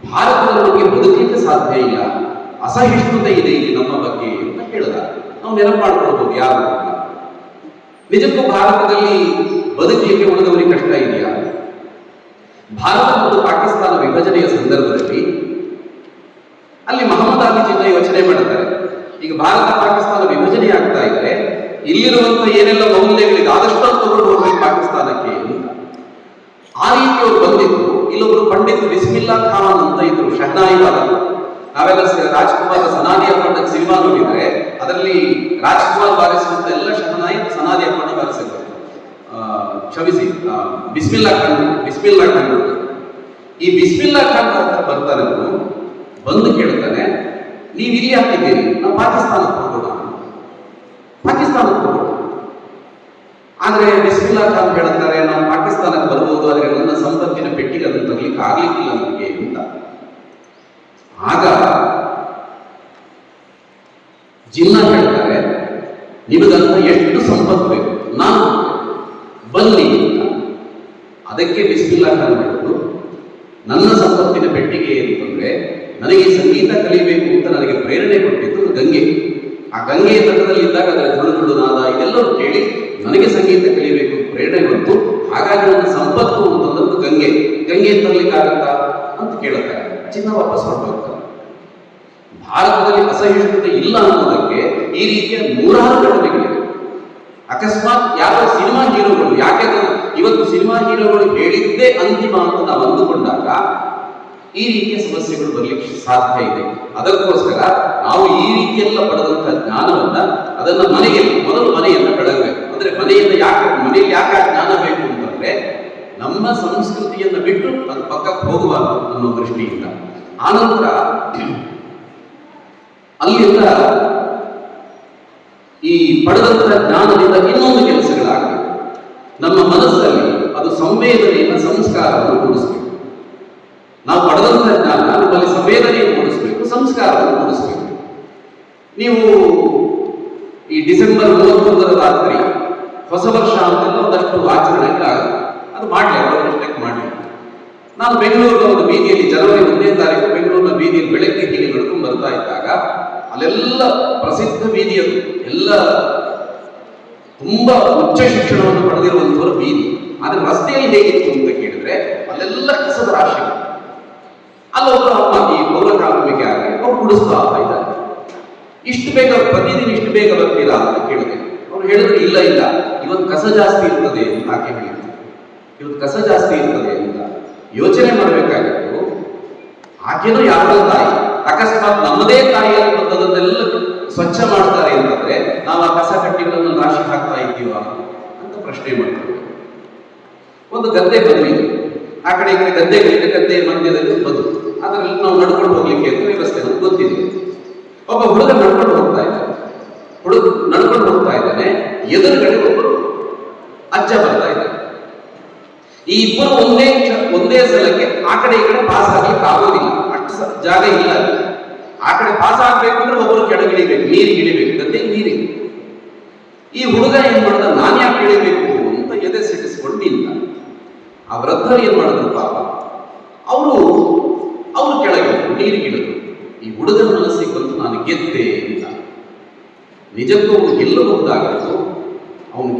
ಭಾರತದ ಬಗ್ಗೆ ಬದುಕಲಿಕ್ಕೆ ಸಾಧ್ಯ ಇಲ್ಲ, ಅಸಹಿಷ್ಣುತೆ ಇದೆ ಇಲ್ಲಿ ನಮ್ಮ ಬಗ್ಗೆ ಅಂತ ಹೇಳಿದ. ನಾವು ನೆನಪು ಮಾಡ್ಕೊಳ್ಬಹುದು ಯಾರು ಅಂತ. ನಿಜಕ್ಕೂ ಭಾರತದಲ್ಲಿ ಬದುಕಲಿಕ್ಕೆ ಉಳಿದವರಿಗೆ ಕಷ್ಟ ಇದೆಯಾ? ಭಾರತ ಮತ್ತು ಪಾಕಿಸ್ತಾನ ವಿಭಜನೆಯ ಸಂದರ್ಭದಲ್ಲಿ ಅಲ್ಲಿ ಮಹಮ್ಮದ್ ಅಲಿ ಜಿನ್ನಾ ಯೋಚನೆ ಮಾಡುತ್ತಾರೆ, ಈಗ ಭಾರತ ಪಾಕಿಸ್ತಾನ ವಿಭಜನೆ ಆಗ್ತಾ ಇದ್ರೆ ಇಲ್ಲಿರುವಂತಹ ಏನೆಲ್ಲ ಮೌಲ್ಯಗಳಿದೆ ಆದಷ್ಟು ತಗೊಂಡು ಹೋಗ್ಬೇಕು ಪಾಕಿಸ್ತಾನಕ್ಕೆ ಅಂತ. ಆ ರೀತಿ ಅವರು ಬಂದಿದ್ರು. ಇಲ್ಲೊಬ್ರು ಪಂಡಿತ್ ಬಿಸ್ಮಿಲ್ಲಾ ಖಾನ್ ಅಂತ ಇದ್ರು, ಶಹನಾಯಿ ವಾದಕ. ನಾವೆಲ್ಲ ರಾಜ್ಕುಮಾರ್ ಸನಾದಿ ಅಪ್ಪಣ್ಣ ಸಿನಿಮಾ ನೋಡಿದ್ರೆ ಅದರಲ್ಲಿ ರಾಜ್ಕುಮಾರ್ ಬಾರಿಸುವಂತ ಎಲ್ಲ ಶಹನಾಯಿ ಸನಾದಿ ಅಪ್ಪಣ್ಣ ಬಾರಿಸಿದ್ರು. ಕ್ಷಮಿಸಿ, ಬಿಸ್ಮಿಲ್ಲಾ ಖಾನ್ ಈ ಬಿಸ್ಮಿಲ್ಲಾ ಖಾನ್ ಹತ್ರ ಬರ್ತಾನೆ, ಬಂದು ಕೇಳ್ತಾನೆ, ನೀವು ಇಲ್ಲಿ ಹಾಕಿದ್ದೀರಿ, ನಾವು ಪಾಕಿಸ್ತಾನಕ್ಕೆ ಹೋಗೋಣ. ಆದ್ರೆ ಬಿಸ್ಮಿಲ್ಲಾ ಖಾನ್ ಹೇಳ್ತಾರೆ, ನಾವು ಪಾಕಿಸ್ತಾನಕ್ಕೆ ಬರ್ಬೋದು, ಆದ್ರೆ ನನ್ನ ಸಂಪತ್ತಿನ ಪೆಟ್ಟಿಗೆ ಅದನ್ನು ತರಲಿಕ್ಕೆ ಆಗ್ಲಿಕ್ಕಿಲ್ಲ ನಮಗೆ ಅಂತ. ಆಗ ಜಿನ್ನಾ ಹೇಳ್ತಾರೆ, ನಿಮಗಂತ ಎಷ್ಟು ಸಂಪತ್ತು ಬೇಕು, ನಾನು ಬನ್ನಿ ಅಂತ. ಅದಕ್ಕೆ ಬಿಸ್ಮಿಲ್ಲಾ ಖಾನ್ ಹೇಳುದು, ನನ್ನ ಸಂಪತ್ತಿನ ಪೆಟ್ಟಿಗೆ ಅಂತಂದ್ರೆ ನನಗೆ ಸಂಗೀತ ಕಲಿಬೇಕು ಅಂತ ನನಗೆ ಪ್ರೇರಣೆ ಕೊಟ್ಟಿದ್ದು ಗಂಗೆ. ಆ ಗಂಗೆಯ ತಟದಲ್ಲಿದ್ದಾಗ ಅದರ ಧುಳು ನಾದ ಇದೆಲ್ಲವೂ ಕೇಳಿ ನನಗೆ ಸಂಗೀತ ಕಲಿಬೇಕು ಪ್ರೇರಣೆ ಬಂತು. ಹಾಗಾಗಿ ನನ್ನ ಸಂಪತ್ತು ಅಂತಂದದ್ದು ಗಂಗೆ ತರಲಿಕ್ಕಾಗತ್ತಾ ಅಂತ ಕೇಳುತ್ತಾರೆ. ಚಿನ್ನ ವಾಪಸ್ ಹೊರಟೋಗ್ತಾರೆ. ಭಾರತದಲ್ಲಿ ಅಸಹಿಷ್ಣುತೆ ಇಲ್ಲ ಅನ್ನೋದಕ್ಕೆ ಈ ರೀತಿಯ ನೂರಾರು ಘಟನೆಗಳಿವೆ. ಅಕಸ್ಮಾತ್ ಯಾವ ಸಿನಿಮಾ ಹೀರೋಗಳು, ಯಾಕೆಂದ್ರೆ ಇವತ್ತು ಸಿನಿಮಾ ಹೀರೋಗಳು ಹೇಳಿದ್ದೇ ಅಂತಿಮ ಅಂತ ನಾವು ಅಂದುಕೊಂಡಾಗ ಈ ರೀತಿಯ ಸಮಸ್ಯೆಗಳು ಬರಲಿಕ್ಕೆ ಸಾಧ್ಯ ಇದೆ. ಅದಕ್ಕೋಸ್ಕರ ನಾವು ಈ ರೀತಿಯೆಲ್ಲ ಪಡೆದಂತಹ ಜ್ಞಾನವನ್ನ ಅದನ್ನ ಮೊದಲು ಮನೆಯನ್ನ ಬೆಳಗಬೇಕು. ಅಂದ್ರೆ ಮನೆಯಲ್ಲಿ ಯಾಕೆ ಜ್ಞಾನ ಬೇಕು ಅಂತಂದ್ರೆ ನಮ್ಮ ಸಂಸ್ಕೃತಿಯನ್ನ ಬಿಟ್ಟು ಅದು ಪಕ್ಕಕ್ಕೆ ಹೋಗಬಾರದು ಅನ್ನೋ ದೃಷ್ಟಿಯಿಂದ. ಆನಂತರ ಅಲ್ಲಿಂದ ಈ ಪಡೆದಂತಹ ಜ್ಞಾನದಿಂದ ಇನ್ನೊಂದು ಕೆಲಸಗಳಾಗಬೇಕು. ನಮ್ಮ ಮನಸ್ಸಲ್ಲಿ ಅದು ಸಂವೇದನೆಯಿಂದ ಸಂಸ್ಕಾರವನ್ನು ಮೂಡಿಸಬೇಕು. ನಾವು ಪಡೆದಂತಹ ಜ್ಞಾನ ನಮ್ಮಲ್ಲಿ ಸಂವೇದನೆಯನ್ನು ಮೂಡಿಸಬೇಕು, ಸಂಸ್ಕಾರವನ್ನು ಮೂಡಿಸಬೇಕು. ನೀವು ಈ ಡಿಸೆಂಬರ್ 31ರ ರಾತ್ರಿ ಹೊಸ ವರ್ಷ ಅಂತೆಲ್ಲ ಒಂದಷ್ಟು ಆಚರಣೆಗಳಾಗುತ್ತೆ. ಅದು ಮಾಡಲಿ, ಅವರಷ್ಟಕ್ಕೆ ಮಾಡಲಿ. ನಾನು ಬೆಂಗಳೂರಿನ ಒಂದು ಬೀದಿಯಲ್ಲಿ ಜನವರಿ 1ನೇ ತಾರೀಕು ಬೆಂಗಳೂರಿನ ಬೀದಿಯಲ್ಲಿ ಬೆಳಗ್ಗೆ ಹೀಗೆ ನಡ್ಕೊಂಡು ಬರ್ತಾ ಇದ್ದಾಗ ಅಲ್ಲೆಲ್ಲ ಪ್ರಸಿದ್ಧ ಬೀದಿಯದು, ಎಲ್ಲ ತುಂಬಾ ಉಚ್ಚ ಶಿಕ್ಷಣವನ್ನು ಪಡೆದಿರುವಂತವರ ಬೀದಿ. ಆದ್ರೆ ರಸ್ತೆಯಲ್ಲಿ ಹೇಗಿತ್ತು ಅಂತ ಕೇಳಿದ್ರೆ ಅಲ್ಲೆಲ್ಲ ಕಸದ ರಾಶಿ. ಅಲ್ಲೊಬ್ಬರು ಅಮ್ಮ ಈ ಪೌರ ಕಾರ್ಮಿಕ ಆಗಿ ಅವ್ರು ಗುಡಿಸ್ತಾ ಇದ್ದಾರೆ. ಇಷ್ಟು ಬೇಗ ಪ್ರತಿದಿನ ಇಷ್ಟು ಬೇಗ ಬರ್ತೀರಾ ಅಂತ ಕೇಳಿದೆ. ಅವ್ರು ಹೇಳಿದ್ರೆ ಇಲ್ಲ ಇವತ್ತು ಕಸ ಜಾಸ್ತಿ ಇರ್ತದೆ ಅಂತ ಆಕೆ ಹೇಳಿದ್ರು. ಇವತ್ತು ಕಸ ಜಾಸ್ತಿ ಇರ್ತದೆ ಅಂತ ಯೋಚನೆ ಮಾಡಬೇಕಾಗಿತ್ತು. ಆಕೆನೂ ಯಾರೋ ತಾಯಿ, ಅಕಸ್ಮಾತ್ ನಮ್ಮದೇ ತಾಯಿಯಲ್ಲಿ ಬಂದದನ್ನೆಲ್ಲ ಸ್ವಚ್ಛ ಮಾಡ್ತಾರೆ ಅಂತಂದ್ರೆ ನಾವು ಆ ಕಸ ಕಟ್ಟಿಗಳನ್ನು ರಾಶಿ ಹಾಕ್ತಾ ಇದ್ದೀವ ಅಂತ ಪ್ರಶ್ನೆ ಮಾಡ್ತೇವೆ. ಒಂದು ಗದ್ದೆ ಬದುವಿದೆ, ಆ ಕಡೆ ಈ ಕಡೆ ಗದ್ದೆಗಳಿದೆ, ಗದ್ದೆ ಮಧ್ಯದಲ್ಲಿ ಬದುಕು, ಅದರಲ್ಲಿ ನಾವು ನಡ್ಕೊಂಡು ಹೋಗ್ಲಿಕ್ಕೆ ಅಂತ ವ್ಯವಸ್ಥೆ ನಮ್ಗೆ ಗೊತ್ತಿದೆ. ಒಬ್ಬ ಹುಡುಗ ನಡ್ಕೊಂಡು ಹೋಗ್ತಾ ಇದ್ದಾನೆ, ಎದುರುಗಡೆ ಒಬ್ಬರು ಅಜ್ಜ ಬರ್ತಾ ಇದ್ದಾರೆ. ಈ ಇಬ್ಬರು ಒಂದೇ ಸಲಕ್ಕೆ ಆ ಕಡೆ ಈ ಕಡೆ ಪಾಸ್ ಆಗ್ಲಿಕ್ಕೆ ಆಗೋದಿಲ್ಲ, ಅಷ್ಟು ಜಾಗ ಇಲ್ಲ. ಆ ಕಡೆ ಪಾಸ್ ಆಗ್ಬೇಕು ಅಂದ್ರೆ ಒಬ್ಬರು ಕೆಳಗಿಳಿಬೇಕು, ನೀರಿಗೆ ಇಳಿಬೇಕು, ಗದ್ದೆಗೆ ನೀರಿಗೆ. ಈ ಹುಡುಗ ಏನ್ ಮಾಡ್ದ, ನಾನು ಯಾಕೆ ಇಳಿಬೇಕು ಅಂತ ಎದೆ ಸಿಡಿಸ್ಕೊಂಡು ನಿಂತ. ಆ ವೃದ್ಧರು ಏನ್ ಮಾಡಿದ್ರು ಪಾಪ, ಅವರು ಕೆಳಗೆ ನೀರಿಗಿಳಿದ್ರು. ಈ ಹುಡುಗನ ಮನಸ್ಸಿಗೆ ಬಂತು ನಾನು ಗೆದ್ದೆ ಅಂತ. ನಿಜಕ್ಕೂ ಅವನು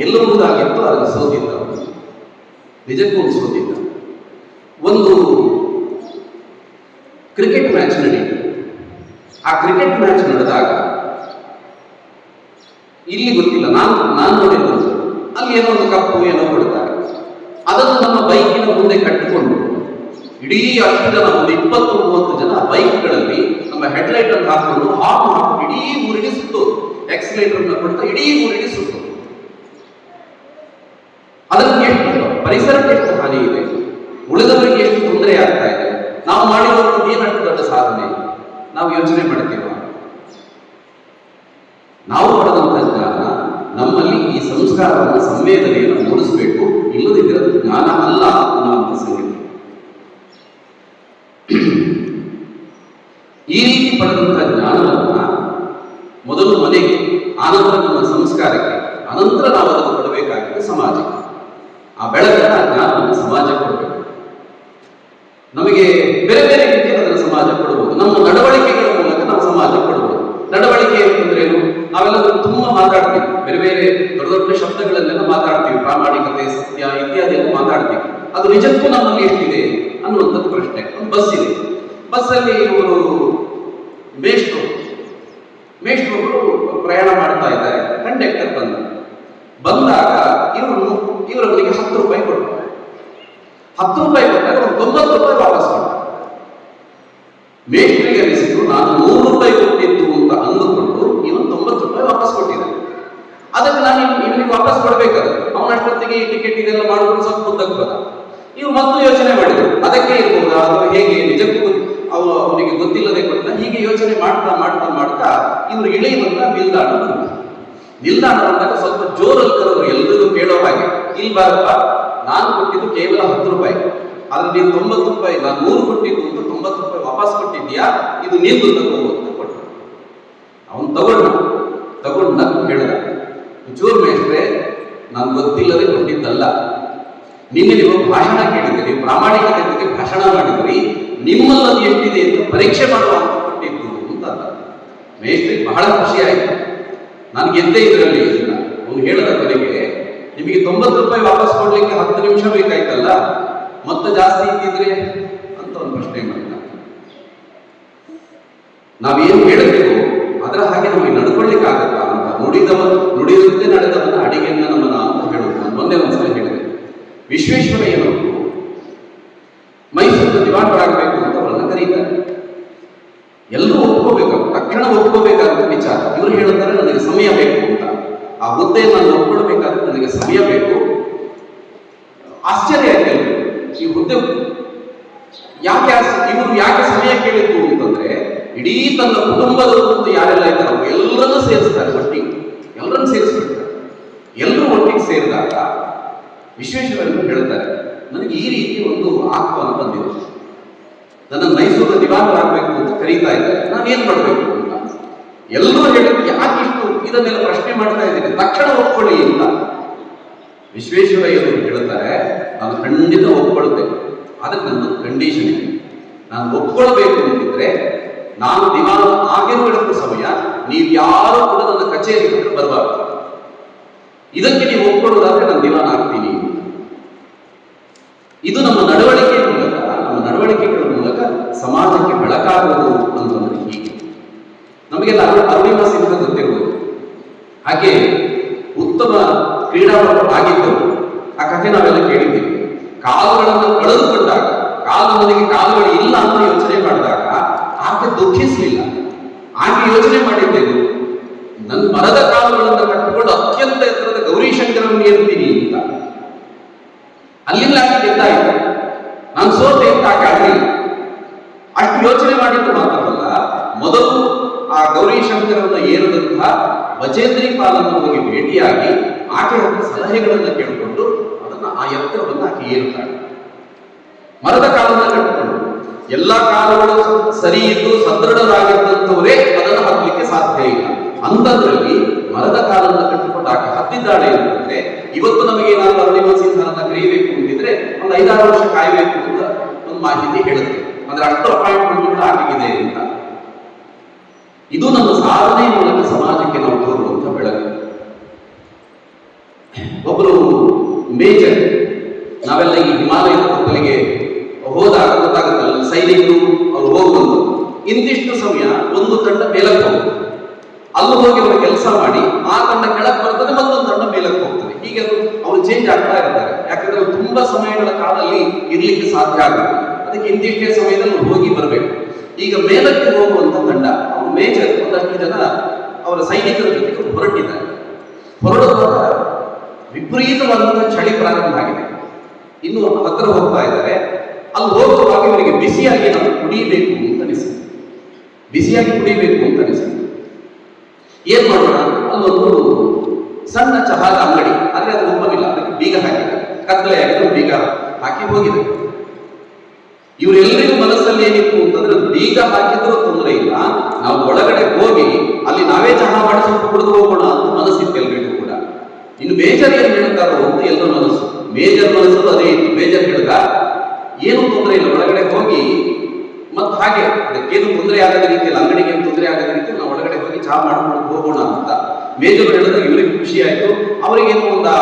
ಗೆಲ್ಲಬಹುದಾಗಿತ್ತು, ಅದನ್ನು ಸೋತಿದ್ದ. ನಿಜಕ್ಕೂ ಅವನು ಸೋತಿದ್ದ. ಒಂದು ಕ್ರಿಕೆಟ್ ಮ್ಯಾಚ್ ನಡೆಯಿತು. ಆ ಕ್ರಿಕೆಟ್ ಮ್ಯಾಚ್ ನಡೆದಾಗ ಇಲ್ಲಿ ಗೊತ್ತಿಲ್ಲ, ನಾನು ನೋಡಿದ್ದು ಅಲ್ಲಿ ಏನೋ ಒಂದು ಕಪ್ಪು ಏನೋ ಕೊಡ್ತಾರೆ. ಅದನ್ನು ನಮ್ಮ ಬೈಕಿನ ಮುಂದೆ ಕಟ್ಟಿಕೊಂಡು ಇಡೀ ಅಷ್ಟು ಜನ, ಒಂದು 20-30 ಜನ ಬೈಕ್ಗಳಲ್ಲಿ ನಮ್ಮ ಹೆಡ್ಲೈಟ್ ಅನ್ನು ಹಾಕೊಂಡು ಹಾಕು ಇಡೀ ಊರಿಗೆ ಸುತ್ತೋದು, ಎಕ್ಸಲೇಟರ್ ಕೊಡ್ತಾ ಇಡೀ ಊರಿಗೆ ಸುತ್ತೋದು. ಅದಕ್ಕೆ ಎಷ್ಟು ಪರಿಸರಕ್ಕೆ ಎಷ್ಟು ಹಾನಿ ಇದೆ, ಉಳಿದವರಿಗೆ ಎಷ್ಟು ತೊಂದರೆ ಆಗ್ತಾ ಇದೆ. ನಾವು ಮಾಡಿರೋದು ಏನಷ್ಟು ದೊಡ್ಡ ಸಾಧನೆ ನಾವು ಯೋಚನೆ ಮಾಡ್ತೀವ? ನಾವು ಪಡೆದಂತಹ ಜ್ಞಾನ ನಮ್ಮಲ್ಲಿ ಈ ಸಂಸ್ಕಾರವನ್ನು, ಸಂವೇದನೆಯನ್ನು ಮೂಡಿಸಬೇಕು. ಇಲ್ಲದಿದ್ದರೆ ಅದು ಜ್ಞಾನ ಅಲ್ಲ ಅನ್ನುವಂಥ ಸಂಗತಿ. ಈ ರೀತಿ ಪಡೆದಂತಹ ಜ್ಞಾನವನ್ನ ಮೊದಲು ಮನೆಗೆ, ಆನಂತರ ನಮ್ಮ ಸಂಸ್ಕಾರಕ್ಕೆ, ಅನಂತರ ನಾವು ಅದನ್ನು ಕೊಡಬೇಕಾಗಿದೆ ಸಮಾಜಕ್ಕೆ. ಆ ಬೆಳಕಿನ ಜ್ಞಾನವನ್ನು ಸಮಾಜಕ್ಕೆ ಕೊಡಬೇಕು. ನಮಗೆ ಬೇರೆ ಬೇರೆ ರೀತಿಯಲ್ಲಿ ಅದನ್ನು ಸಮಾಜ ಕೊಡಬಹುದು. ನಮ್ಮ ನಡವಳಿಕೆಗಳ ಮೂಲಕ ನಾವು ಸಮಾಜ ಕೊಡಬಹುದು. ನಡವಳಿಕೆ ಅಂತಂದ್ರೆ ಏನು? ನಾವೆಲ್ಲ ತುಂಬಾ ಮಾತಾಡ್ತೀವಿ, ಬೇರೆ ಬೇರೆ ದೊಡ್ಡ ದೊಡ್ಡ ಶಬ್ದಗಳನ್ನೆಲ್ಲ ಮಾತಾಡ್ತೀವಿ, ಪ್ರಾಮಾಣಿಕತೆ, ಸತ್ಯ ಇತ್ಯಾದಿಯನ್ನು ಮಾತಾಡ್ತೀವಿ. ಅದು ನಿಜಕ್ಕೂ ನಮ್ಮಲ್ಲಿ ಎಷ್ಟಿದೆ ಅನ್ನುವಂಥದ್ದು ಪ್ರಶ್ನೆ. ಒಂದು ಬಸ್ ಇದೆ, ಬಸ್ಸಲ್ಲಿ ಇವರು ಮೇಷ್ಟ್ರೊಬ್ಬರು ಪ್ರಯಾಣ ಮಾಡ್ತಾ ಇದ್ದಾರೆ. ಕಂಡಕ್ಟರ್ ಬಂದಾಗ ಇವರವರಿಗೆ 10 ರೂಪಾಯಿ ಕೊಟ್ಟರು. 10 ರೂಪಾಯಿ ಕೊಟ್ಟಾಗ 90 ರೂಪಾಯಿ ವಾಪಸ್ ಕೊಟ್ಟ. ಮೇಷ್ಟ್ರಿಗೆ ಅನಿಸಿದ್ರು ನಾನು 100 ರೂಪಾಯಿ ಕೊಟ್ಟಿದ್ದು ಅಂತ ಅಂದುಕೊಂಡು ಇವನು 90 ರೂಪಾಯಿ ವಾಪಸ್ ಕೊಟ್ಟಿದ್ದಾನೆ. ಅದಕ್ಕೆ ನಾನು ಇವನಿಗೆ ವಾಪಸ್ ಕೊಡ್ಬೇಕಾದ್ರೆ ಅವನಷ್ಟೊತ್ತಿಗೆ ಈ ಟಿಕೆಟ್ ಇದೆಲ್ಲ ಮಾಡಿಕೊಂಡು ಸ್ವಲ್ಪ ಮುಂದಕ್ಕೆ ಬಂದ. ಇವ್ರು ಮತ್ತು ಯೋಚನೆ ಮಾಡಿದ್ರು, ಅದಕ್ಕೆ ಇರ್ಬೋದಾ ಅಥವಾ ಹೇಗೆ, ನಿಜಕ್ಕೂ ಅವನಿಗೆ ಗೊತ್ತಿಲ್ಲದೆ ಕೊಟ್ಟ. ಹೀಗೆ ಯೋಚನೆ ಮಾಡ್ತಾ ಇವ್ರು ಇಳಿಯುವಂತ ನಿಲ್ದಾಣ ಬಂತು. ನಿಲ್ದಾಣ ಬಂದಾಗ ಸ್ವಲ್ಪ ಜೋರಲ್ಲಿ ಕರೆದ್ರು, ಎಲ್ರಿಗೂ ಕೇಳೋ ಹಾಗೆ, ಇಲ್ಲಿ ಬಾರಪ್ಪ, ನಾನು ಕೊಟ್ಟಿದ್ದು ಕೇವಲ 10 ರೂಪಾಯಿ, ಆದ್ರೆ ನೀನು 90 ರೂಪಾಯಿ, ನಾನು 100 ಕೊಟ್ಟಿದ್ದು ಅಂತ 90 ರೂಪಾಯಿ ವಾಪಸ್ ಕೊಟ್ಟಿದ್ಯಾ, ಇದು ನಿಂದು ತಗೋ ಅಂತ ಕೊಟ್ಟು. ಅವನು ತಗೊಂಡು ಹೇಳಿದ, ಜೋರ್ ಮೇಷ್ಟ್ರೆ, ನಾನು ಗೊತ್ತಿಲ್ಲದೆ ಕೊಟ್ಟಿದ್ದಲ್ಲ, ನಿನ್ನೆ ನೀವು ಭಾಷಣ ಕೇಳಿದ್ರಿ, ನೀವು ಪ್ರಾಮಾಣಿಕತೆ ಬಗ್ಗೆ ಭಾಷಣ ಮಾಡಿದ್ರಿ, ನಿಮ್ಮಲ್ಲಿ ಎಷ್ಟಿದೆ ಅಂತ ಪರೀಕ್ಷೆ ಮಾಡುವಂತ ಕೊಟ್ಟಿದ್ದು ಅಂತ. ಮೇಷ್ಟ್ರಿಗೆ ಬಹಳ ಖುಷಿ ಆಯ್ತು, ನಾನು ಗೆದ್ದೆ ಇದರಲ್ಲಿ. ಅವನು ಹೇಳದ ಕೊನೆಗೆ, ನಿಮಗೆ 90 ರೂಪಾಯಿ ವಾಪಸ್ ಕೊಡ್ಲಿಕ್ಕೆ 10 ನಿಮಿಷ ಬೇಕಾಯ್ತಲ್ಲ, ಮತ್ತೆ ಜಾಸ್ತಿ ಇದ್ದಿದ್ರೆ ಅಂತ ಒಂದು ಪ್ರಶ್ನೆ ಮಾಡಿದ. ನಾವೇನು ಹೇಳಬೇಕು ಅದರ ಹಾಗೆ ನಮಗೆ ನಡ್ಕೊಳ್ಳಿಕ್ಕಾಗತ್ತಾ ಅಂತ ನುಡಿದಂತೆ ನಡೆದವನ್ನ ಅಡಿಗೆಯನ್ನ ನಮ್ಮನ್ನ ಅಂತ ಹೇಳೋದು. ನಾನು ಮೊನ್ನೆ ಒಂದ್ಸಲ ಹೇಳಿದೆ, ವಿಶ್ವೇಶ್ವರಯ್ಯನವರು ಮೈಸೂರಿನ ದಿವಾನರಾಗಬೇಕು ಅಂತ ಅವರನ್ನ ಕರೀತಾರೆ. ಎಲ್ಲರೂ ಒಪ್ಕೋಬೇಕು, ತಕ್ಷಣ ಒಪ್ಕೋಬೇಕಾದ ವಿಚಾರ. ಇವರು ಹೇಳುತ್ತಾರೆ ನನಗೆ ಸಮಯ ಬೇಕು ಅಂತ. ಆ ಹುದ್ದೆಯನ್ನು ನಾನು ಒಪ್ಕೊಳ್ಬೇಕಾದ್ರೆ ನನಗೆ ಸಮಯ ಬೇಕು. ಆಶ್ಚರ್ಯ ಆಯ್ತು, ಈ ಹುದ್ದೆ ಇವರು ಯಾಕೆ ಸಮಯ ಕೇಳಿದ್ರು ಅಂತಂದ್ರೆ, ಇಡೀ ತನ್ನ ಕುಟುಂಬದವರು ಯಾರೆಲ್ಲ ಇದ್ದಾರೆ ಅವರು ಎಲ್ಲರನ್ನೂ ಸೇರಿಸ್ತಾರೆ, ಒಟ್ಟಿಗೆ ಎಲ್ಲರನ್ನು ಸೇರಿಸ್ಬಿಡ್ತಾರೆ. ಎಲ್ಲರೂ ಒಟ್ಟಿಗೆ ಸೇರಿದಾಗ ವಿಶ್ವೇಶ್ವರಯ್ಯನವರು ಹೇಳ್ತಾರೆ, ನನಗೆ ಈ ರೀತಿ ಒಂದು ಆಹ್ವಾನ ಬಂದಿದೆ, ನನ್ನ ಮೈಸೂರಿನ ದಿವಾನರಾಗಬೇಕು ಅಂತ ಕರೀತಾ ಇದ್ದಾರೆ, ನಾನೇನ್ ಮಾಡಬೇಕು ಅಂತ. ಎಲ್ಲರೂ ಹೇಳಿದ್ರು ಯಾಕೆ ಇಷ್ಟು ಇದನ್ನೆಲ್ಲ ಪ್ರಶ್ನೆ ಮಾಡ್ತಾ ಇದ್ದೀನಿ, ತಕ್ಷಣ ಒಪ್ಕೊಳ್ಳಿ ಅಂತ. ವಿಶ್ವೇಶ್ವರಯ್ಯನವರು ಹೇಳ್ತಾರೆ, ನಾನು ಖಂಡಿತ ಒಪ್ಕೊಳ್ತೇನೆ, ಅದಕ್ಕೆ ನನ್ನ ಕಂಡೀಷನ್ ಇದೆ. ನಾನು ಒಪ್ಕೊಳ್ಬೇಕು ಅಂತಿದ್ರೆ ನಾನು ದಿವಾನ ಆಗಿರುವಷ್ಟು ಸಮಯ ನೀವು ಯಾರು ಕೂಡ ನನ್ನ ಕಚೇರಿ ಹತ್ರ ಬರಬಾರ್ದು. ಇದಕ್ಕೆ ನೀವು ಒಪ್ಕೊಳ್ಳೋದಾದ್ರೆ ನಾನು ದಿವಾನ ಆಗ್ತೀನಿ. ಇದು ನಮ್ಮ ನಡವಳಿಕೆಗಳ ಮೂಲಕ ಸಮಾಜಕ್ಕೆ ಬೆಳಕಾಗುವುದು ಅಂತಂದ್ರೆ ಹೀಗೆ. ನಮಗೆಲ್ಲ ಅರುಣಿಮಾ ಸಿಂಹ ಗೊತ್ತಿರ್ಬೋದು, ಹಾಗೆ ಉತ್ತಮ ಕ್ರೀಡಾಪಟು ಆಗಿದ್ದರು. ಆ ಕಥೆ ನಾವೆಲ್ಲ ಕೇಳಿದ್ದೀವಿ. ಕಾಲುಗಳನ್ನು ಕಳೆದುಕೊಂಡಾಗ, ನನಗೆ ಕಾಲುಗಳು ಇಲ್ಲ ಅಂತ ಯೋಚನೆ ಮಾಡಿದಾಗ ಆಕೆ ದುಃಖಿಸಲಿಲ್ಲ. ಆಕೆ ಯೋಚನೆ ಮಾಡಿದ್ದೇನು, ನನ್ನ ಮರದ ಕಾಲುಗಳನ್ನು ಕಟ್ಟಿಕೊಂಡು ಅತ್ಯಂತ ಎತ್ತರದ ಗೌರೀಶಂಕರನ್ನು ಏರ್ತೀನಿ ಅಂತ. ಅಲ್ಲಿಂದ ಆಕೆ ಗೆದ್ದಾಯಿತು. ನಾನು ಸೋತೆ ಅಂತ ಆಕೆ ಆಗಲಿಲ್ಲ. ಅಷ್ಟು ಯೋಚನೆ ಮಾಡಿದ್ದು ಮಾತ್ರವಲ್ಲ, ಮೊದಲು ಆ ಗೌರೀಶಂಕರನ್ನು ಏರಿದಂತಹ ಬಚೇಂದ್ರಿ ಪಾಲನ್ನು ಹೋಗಿ ಭೇಟಿಯಾಗಿ ಆಕೆ ಹತ್ರ ಸಲಹೆಗಳನ್ನು ಕೇಳಿಕೊಂಡು ಅದನ್ನು ಆ ಎತ್ತರವನ್ನು ಆಕೆ ಏರುತ್ತಾಳೆ. ಮರದ ಕಾಲನ್ನ ಕಟ್ಟಿಕೊಂಡು ಎಲ್ಲ ಕಾಲಗಳು ಸರಿ ಇದ್ದು ಸದೃಢರಾಗಿದ್ದಂಥವರೇ ಅದನ್ನು ಹತ್ತಲಿಕ್ಕೆ ಸಾಧ್ಯ ಇಲ್ಲ. ಅಂಥದ್ರಲ್ಲಿ ಮರದ ಕಾಲನ್ನ ಕಟ್ಟಿಕೊಂಡು ಆಕೆ ಹತ್ತಿದ್ದಾಳೆ ಅಂತಂದ್ರೆ, ಇವತ್ತು ನಮಗೆ ಏನಾದ್ರು ಅರುಣಿಮಾ ಸಿಂಹರನ್ನ ಕರೀಬೇಕು ಅಂತಿದ್ರೆ ಒಂದು 5-6 ವರ್ಷ ಕಾಯಬೇಕು ಅಂತ ಒಂದು ಮಾಹಿತಿ ಹೇಳುತ್ತೆ. ಅಂದ್ರೆ ಅಷ್ಟು ಅಪಾಯಿಂಟ್ಮೆಂಟ್ ಆಗಿದೆ ಅಂತ. ಇದು ನಮ್ಮ ಸಾಧನೆ ಮೂಲಕ ಸಮಾಜಕ್ಕೆ ನಾವು ತೋರುವಂತ ಬೆಳಕು. ಒಬ್ಬರು ಮೇಜರ್, ನಾವೆಲ್ಲ ಈ ಹಿಮಾಲಯದ ಕಪ್ಪಲಿಗೆ ಹೋದಾಗ ಗೊತ್ತಾಗುತ್ತಲ್ಲ, ಸೈನಿಕರು ಅವರು ಹೋಗುವುದು ಇಂತಿಷ್ಟು ಸಮಯ ಒಂದು ತಂಡ ಮೇಲಕ್ಕೆ ಹೋಗ್ತದೆ, ಅಲ್ಲಿ ಹೋಗಿ ಅವರು ಕೆಲಸ ಮಾಡಿ ಆ ತಂಡ ಕೆಳಕ್ಕೆ ಬರ್ತದೆ, ಮತ್ತೊಂದು ತಂಡ ಮೇಲಕ್ಕೆ ಹೋಗ್ತದೆ. ಹೀಗೆ ಅವರು ಚೇಂಜ್ ಆಗ್ತಾ ಇರ್ತಾರೆ. ಯಾಕಂದ್ರೆ ಅವರು ತುಂಬಾ ಸಮಯಗಳ ಕಾಲದಲ್ಲಿ ಇರ್ಲಿಕ್ಕೆ ಸಾಧ್ಯ ಆಗುತ್ತೆ. ಅದಕ್ಕೆ ಇಂತಿಷ್ಟೇ ಸಮಯದಲ್ಲಿ ಹೋಗಿ ಬರಬೇಕು. ಈಗ ಮೇಲಕ್ಕೆ ಹೋಗುವಂತ ತಂಡ, ಅವರು ಮೇಜರ್ ಒಂದಷ್ಟು ಜನ ಅವರ ಸೈನಿಕರ ಜೊತೆಗೆ ಹೊರಟಿದ್ದಾರೆ. ಹೊರಡುವಾಗ ವಿಪರೀತವಾದಂತಹ ಚಳಿ ಪ್ರಾರಂಭ ಆಗಿದೆ. ಇನ್ನು ಹತ್ತಿರ ಹೋಗ್ತಾ ಇದ್ದಾರೆ. ಅಲ್ಲಿ ಹೋಗುವಾಗ ಇವರಿಗೆ ಬಿಸಿಯಾಗಿ ನಾವು ಕುಡಿಯಬೇಕು ಅಂತ ಅನಿಸಿತು. ಏನ್ ಮಾಡೋಣ, ಅಲ್ಲೊಂದು ಸಣ್ಣ ಚಹಾದ ಅಂಗಡಿ, ಆದ್ರೆ ಅದು ಓಪನ್ ಇಲ್ಲ, ಅದಕ್ಕೆ ಬೀಗ ಹಾಕಿದ್ದಾರೆ. ಕತ್ತಲೆ ಆಗಿದ್ದು ಬೀಗ ಹಾಕಿ ಹೋಗಿದೆ. ಇವರೆಲ್ಲರಿಗೂ ಮನಸ್ಸಲ್ಲಿ ಏನಿತ್ತು ಅಂತಂದ್ರೆ, ಬೀಗ ಹಾಕಿದ್ರೂ ತೊಂದರೆ ಇಲ್ಲ, ನಾವು ಒಳಗಡೆ ಹೋಗಿ ಅಲ್ಲಿ ನಾವೇ ಚಹಾ ಮಾಡಿ ಸ್ವಲ್ಪ ಕುಡಿದು ಹೋಗೋಣ ಅಂತ ಮನಸ್ಸಿತ್ತು ಎಲ್ರಿಗೂ ಕೂಡ. ಇನ್ನು ಮೇಜರ್ ಏನ್ ಹೇಳ್ತಾರೋ ಅಂತ ಎಲ್ಲರ ಮನಸ್ಸು, ಮೇಜರ್ ಮನಸ್ಸು ಅದೇ ಇತ್ತು. ಮೇಜರ್ ಹೇಳಿದ ಏನು ತೊಂದರೆ ಇಲ್ಲ, ಒಳಗಡೆ ಹೋಗಿ ಮತ್ತೆ ಹಾಗೆ ಅದಕ್ಕೇನು ತೊಂದರೆ ಆಗದ ರೀತಿಯಲ್ಲಿ, ಅಂಗಡಿಗೆ ಏನು ತೊಂದರೆ ಆಗದ ರೀತಿಯಲ್ಲಿ ನಾವು ಒಳಗಡೆ ಹೋಗಿ ಚಹಾ ಮಾಡ್ಕೊಂಡು ಹೋಗೋಣ ಅಂತ ಮೇಜರ್ ಹೇಳಿದಾಗ ಇವರಿಗೆ ಖುಷಿ ಆಯ್ತು. ಅವರಿಗೇನು ಒಂದು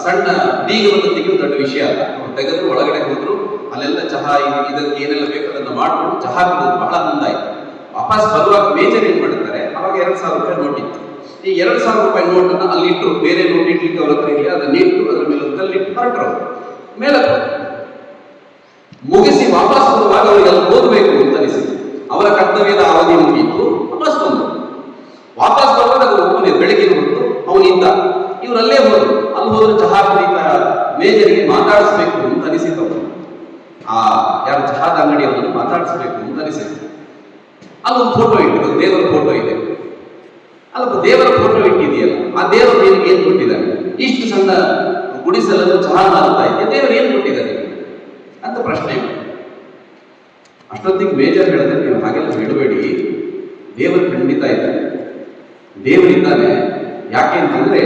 ಸಣ್ಣ ಬೀಗವನ್ನು ತೆಗೆದು ದೊಡ್ಡ ವಿಷಯ ಅಲ್ಲ. ಅವ್ರು ತೆಗೆದ್ರು, ಒಳಗಡೆ ಹೋದ್ರು, ಅಲ್ಲೆಲ್ಲ ಚಹಾ ಇದಕ್ಕೆ ಏನೆಲ್ಲ ಬೇಕು ಅದನ್ನ ಮಾಡ್ಕೊಂಡು ಚಹಾ ಕುಡಿದು ಬಹಳ ಆನಂದ ಆಯ್ತು. ವಾಪಸ್ ಬರುವಾಗ ಮೇಜರ್ ಏನ್ ಮಾಡ್ತಾರೆ, ಅವಾಗ 2,000 ರೂಪಾಯಿ ನೋಟ್ ಇತ್ತು. ಈ 2,000 ರೂಪಾಯಿ ನೋಟನ್ನ ಅಲ್ಲಿ ಇಟ್ಟರು, ಬೇರೆ ನೋಟ್ ಇಡ್ಲಿಕ್ಕೆ ಅವ್ರ ಹತ್ರ ಇಲ್ಲ, ಅದನ್ನ ಇಟ್ಟು ಅದ್ರ ಮೇಲೆ ಒಂದು ಕಲ್ಲಿಟ್ಟು ಹೊರಟರು. ಮೇಲೆ ಮುಗಿಸಿ ವಾಪಸ್ ಬರುವಾಗ ಅವರಿಗೆ ಅಲ್ಲಿ ಓದಬೇಕು ಅಂತ ಅನಿಸಿತು. ಅವರ ಕರ್ತವ್ಯದ ಅವಧಿ ಮುಗಿಯಿತು, ವಾಪಸ್ ಬಂದರು. ವಾಪಸ್ ಬರುವಾಗ ಅದು ಒಬ್ಬನೇ ಬೆಳಗಿನ ಹೊತ್ತು ಅವನಿದ್ದ. ಇವರಲ್ಲೇ ಹೋದ್ರು. ಅಲ್ಲಿ ಹೋದ್ರೆ ಚಹಾ ಕುಡಿತ ಮೇಜರಿಗೆ ಮಾತಾಡಿಸ್ಬೇಕು ಅಂತ ಅನಿಸಿತು. ಅವರು ಯಾರು ಚಹಾದ ಅಂಗಡಿಯವರನ್ನು ಮಾತಾಡಿಸ್ಬೇಕು ಅಂತ ಅನಿಸಿತು. ಅಲ್ಲೊಂದು ಫೋಟೋ ಇಟ್ಟಿದ್ದು, ದೇವರ ಫೋಟೋ ಇದೆ. ಅಲ್ಲೊಬ್ಬ ದೇವರ ಫೋಟೋ ಇಟ್ಟಿದೆಯಲ್ಲ, ಆ ದೇವರು ನಿನಗೆ ಏನ್ ಕೊಟ್ಟಿದ್ದಾನೆ? ಇಷ್ಟು ಸಣ್ಣ ಗುಡಿಸಲನ್ನು ಚಹಾ ಮಾರುತ್ತಾ ಇದೆ, ದೇವರು ಏನ್ ಕೊಟ್ಟಿದ್ದಾರೆ ಅಂತ ಪ್ರಶ್ನೆ. ಅಷ್ಟೊತ್ತಿಗೆ ಮೇಜರ್ ಹೇಳಿದ್ರೆ, ನೀವು ಹಾಗೆಲ್ಲ ಹೇಳಬೇಡಿ, ದೇವರು ಖಂಡಿತ ಇದ್ದಾನೆ, ದೇವರಿದ್ದಾನೆ. ಯಾಕೆ ಅಂತಂದ್ರೆ,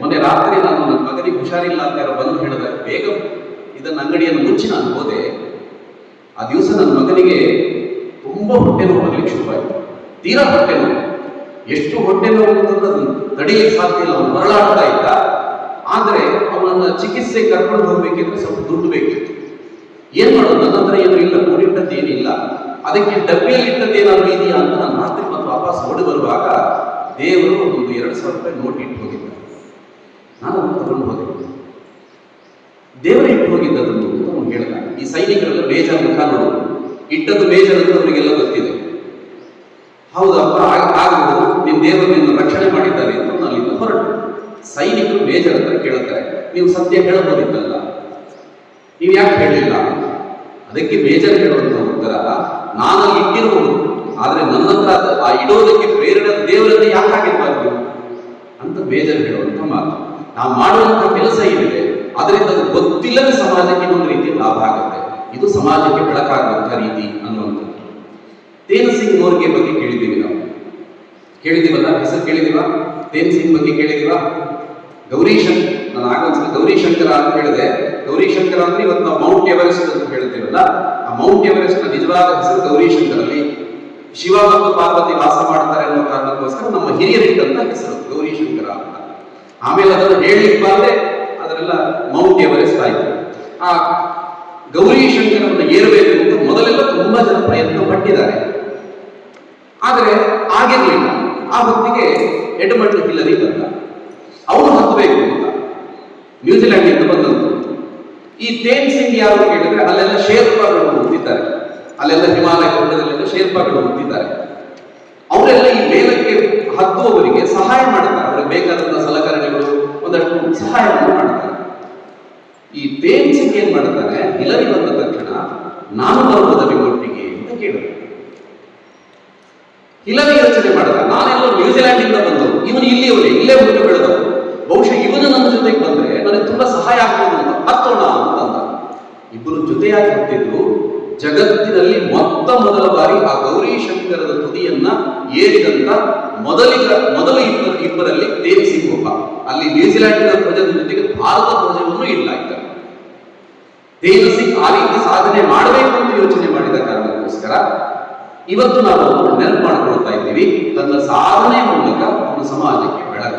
ಮೊನ್ನೆ ರಾತ್ರಿ ನಾನು ನನ್ನ ಮಗನಿಗೆ ಹುಷಾರಿಲ್ಲ ಅಂತ ಯಾರೋ ಬಂದು ಹೇಳಿದ್ರೆ, ಬೇಗ ಇದನ್ನ ಅಂಗಡಿಯನ್ನು ಮುಚ್ಚಿ ನಾನು ಹೋದೆ. ಆ ದಿವಸ ನನ್ನ ಮಗನಿಗೆ ತುಂಬಾ ಹೊಟ್ಟೆ ನೋವು ಬರ್ಲಿಕ್ಕೆ ಶುರುವಾಯಿತು. ತೀರಾ ಹೊಟ್ಟೆ ನೋವು. ಎಷ್ಟು ಹೊಟ್ಟೆ ನೋವು ಅಂತಂದ್ರೆ ಅದನ್ನು ತಡೆಯಲಿಕ್ಕೆ ಸಾಧ್ಯ ಇಲ್ಲ. ಅವನು ಮರಳಾಡ್ತಾ ಇದ್ದ. ಆದ್ರೆ ಅವನನ್ನ ಚಿಕಿತ್ಸೆಗೆ ಕರ್ಕೊಂಡು ಹೋಗ್ಬೇಕಿದ್ರೆ ಸ್ವಲ್ಪ ದುಡ್ಡು ಬೇಕಿತ್ತು. ಏನ್ ಮಾಡೋದು, ನನ್ನ ಹತ್ರ ಏನು ಇಲ್ಲ, ಕೂಡಿಟ್ಟದ್ದು ಏನಿಲ್ಲ. ಅದಕ್ಕೆ ಡಬ್ಬಿಯಲ್ಲಿ ಇಟ್ಟದ್ದೇನಾದ್ರೂ ಇದೆಯಾ ಅಂತ ನಾನು ರಾತ್ರಿ ಮತ್ತು ವಾಪಸ್ ಓಡಿ ಬರುವಾಗ ದೇವರು ಒಂದು 2,000 ರೂಪಾಯಿ ನೋಟ್ ಇಟ್ಟು ಹೋಗಿದ್ದ. ನಾನು ಅದನ್ನು ತಗೊಂಡು ಹೋದೆ. ದೇವರು ಇಟ್ಟು ಹೋಗಿದ್ದದನ್ನು ಅಂತ ಅವನು ಹೇಳ್ದ. ಈ ಸೈನಿಕರೆಲ್ಲ ಮೇಜರ್ ಮುಖ ನೋಡೋದು, ಇಟ್ಟದ್ದು ಮೇಜರ್ ಅಂತ ಅವರಿಗೆಲ್ಲ ಗೊತ್ತಿದೆ. ಹೌದಪ್ಪ, ಆಗ್ಬೋದು, ನಿನ್ನ ದೇವರು ನಿನ್ನ ರಕ್ಷಣೆ ಮಾಡಿದ್ದಾರೆ ಅಂತ ಅಲ್ಲಿಂದ ಹೊರಟು. ಸೈನಿಕರು ಮೇಜರ್ ಹತ್ರ ಕೇಳುತ್ತಾರೆ, ನೀವು ಸತ್ಯ ಹೇಳಬಹುದಿತ್ತಲ್ಲ, ನೀವು ಯಾಕೆ ಹೇಳಲಿಲ್ಲ? ಅದಕ್ಕೆ ಮೇಜರ್ ಹೇಳುವಂತ ಉತ್ತರ, ನಾನು ಇಟ್ಟಿರಬಹುದು, ಆದ್ರೆ ನನ್ನ ಹತ್ರ ಆ ಇಡೋದಕ್ಕೆ ಪ್ರೇರಣೆ ದೇವರನ್ನು ಯಾಕೆ ಆಗಿರಬಾರ್ದು ಅಂತ ಮೇಜರ್ ಹೇಳುವಂತ ಮಾತು. ನಾವು ಮಾಡುವಂತಹ ಕೆಲಸ ಏನಿದೆ ಅದರಿಂದ ಅದು ಗೊತ್ತಿಲ್ಲದ ಸಮಾಜಕ್ಕೆ ಒಂದು ರೀತಿ ಲಾಭ ಆಗುತ್ತೆ, ಇದು ಸಮಾಜಕ್ಕೆ ಬೆಳಕಾಗುವಂತಹ ರೀತಿ ಅನ್ನುವಂಥದ್ದು. ತೇನ್ ಸಿಂಗ್ ನೋರ್ಗೆ ಬಗ್ಗೆ ಕೇಳಿದ್ದೀವಿ, ನಾವು ಕೇಳಿದೀವಲ್ಲ, ಹೆಸರು ಕೇಳಿದೀವ? ತೇನ್ ಸಿಂಗ್ ಬಗ್ಗೆ ಕೇಳಿದೀವ? ಗೌರಿಶಂಕರ್, ನಾನು ಆಗೊಂದ್ಸಲ ಗೌರಿಶಂಕರ ಅಂತ ಹೇಳಿದೆ. ಗೌರಿಶಂಕರ ಅಂದ್ರೆ ಇವತ್ತು ನಾವು ಮೌಂಟ್ ಎವರೆಸ್ಟ್ ಅಂತ ಹೇಳ್ತೇವಲ್ಲ, ಆ ಮೌಂಟ್ ಎವರೆಸ್ಟ್ ನ ನಿಜವಾದ ಹೆಸರು ಗೌರಿಶಂಕರ್. ಅಲ್ಲಿ ಶಿವ ಮತ್ತು ಪಾರ್ವತಿ ವಾಸ ಮಾಡ್ತಾರೆ ಅನ್ನೋ ಕಾರಣಕ್ಕೋಸ್ಕರ ನಮ್ಮ ಹಿರಿಯರಿಟ್ಟಂತ ಹೆಸರು ಗೌರಿಶಂಕರ ಅಂತ. ಆಮೇಲೆ ಅದನ್ನು ಹೇಳಿಕ್ಕಾದ್ರೆ ಅದರೆಲ್ಲ ಮೌಂಟ್ ಎವರೆಸ್ಟ್ ಆಯಿತು. ಆ ಗೌರಿಶಂಕರವನ್ನು ಏರಬೇಕು ಅಂತ ಮೊದಲೆಲ್ಲ ತುಂಬಾ ಜನ ಪ್ರಯತ್ನ ಪಟ್ಟಿದ್ದಾರೆ, ಆದರೆ ಆಗಿರಲಿಲ್ಲ. ಆ ಹೊತ್ತಿಗೆ ಎಡ್ಮಂಡ್ ಹಿಲ್ಲರಿ ಬಂದ, ಅವನು ಹತ್ತಬೇಕು ಅಂತ, ನ್ಯೂಜಿಲೆಂಡ್ ಇಂದ ಬಂದಂತು. ಈ ತೇನ್ ಸಿಂಗ್ ಯಾರು ಕೇಳಿದ್ರೆ ಅಲ್ಲೆಲ್ಲ ಶೇರ್ಪಾಗಳು ಹುಟ್ಟಿದ್ದಾರೆ, ಅಲ್ಲೆಲ್ಲ ಹಿಮಾಲಯ ಪರ್ವತದಲ್ಲೆಲ್ಲ ಶೇರ್ಪಾಗಳು ಹುಟ್ಟಿದ್ದಾರೆ. ಅವರೆಲ್ಲ ಈ ಮೇಲಕ್ಕೆ ಹತ್ತುವವರಿಗೆ ಸಹಾಯ ಮಾಡ್ತಾರೆ, ಅವ್ರಿಗೆ ಬೇಕಾದಂತಹ ಸಲಕರಣೆಗಳು ಒಂದಷ್ಟು ಸಹಾಯವನ್ನು ಮಾಡ್ತಾರೆ. ಈ ತೇನ್ ಸಿಂಗ್ ಏನ್ ಮಾಡ್ತಾನೆ, ಹಿಲರಿ ಬಂದ ತಕ್ಷಣ ನಾನು ಬರ್ಬೋದ ನಿಮ್ಮೊಟ್ಟಿಗೆ ಅಂತ ಕೇಳಿದ. ಹಿಲರಿ ಯೋಚನೆ ಮಾಡಿದ, ನಾನೆಲ್ಲ ನ್ಯೂಜಿಲೆಂಡ್ ಇಂದ ಬಂದವು, ಇವನು ಇಲ್ಲೇ ಹುಟ್ಟು ಬೆಳೆದವು, ಬಹುಶಃ ಇವನು ನನ್ನ ಜೊತೆಗೆ ಬಂದ್ರೆ ನನಗೆ ತುಂಬಾ ಸಹಾಯ ಆಗ್ಬೋದು ಅಂತ ಹತ್ತೋಣ ಅಂತಂದ. ಇಬ್ಬರು ಜೊತೆಯಾಗಿ ಹತ್ತಿದ್ರು. ಜಗತ್ತಿನಲ್ಲಿ ಮೊದಲ ಬಾರಿ ಆ ಗೌರಿಶಂಕರದ ತುದಿಯನ್ನ ಏರಿದಂತ ಮೊದಲು ಇಬ್ಬರಲ್ಲಿ ತೇನ್ ಸಿಂಗ್ ಒಬ್ಬ. ಅಲ್ಲಿ ನ್ಯೂಜಿಲೆಂಡಿನ ಧ್ವಜದ ಜೊತೆಗೆ ಭಾರತ ಧ್ವಜವನ್ನು ಇಲ್ಲ ಇದ್ದಾರೆ. ತೇನ್ ಸಿಂಗ್ ಆ ರೀತಿ ಸಾಧನೆ ಮಾಡಬೇಕು ಅಂತ ಯೋಚನೆ ಮಾಡಿದ ಕಾರಣಕ್ಕೋಸ್ಕರ ಇವತ್ತು ನಾವು ನೆನಪು ಮಾಡಿಕೊಳ್ತಾ ಇದ್ದೀವಿ. ತನ್ನ ಸಾಧನೆ ಮೂಲಕ ಅವನು ಸಮಾಜಕ್ಕೆ ಬೆಳಕ.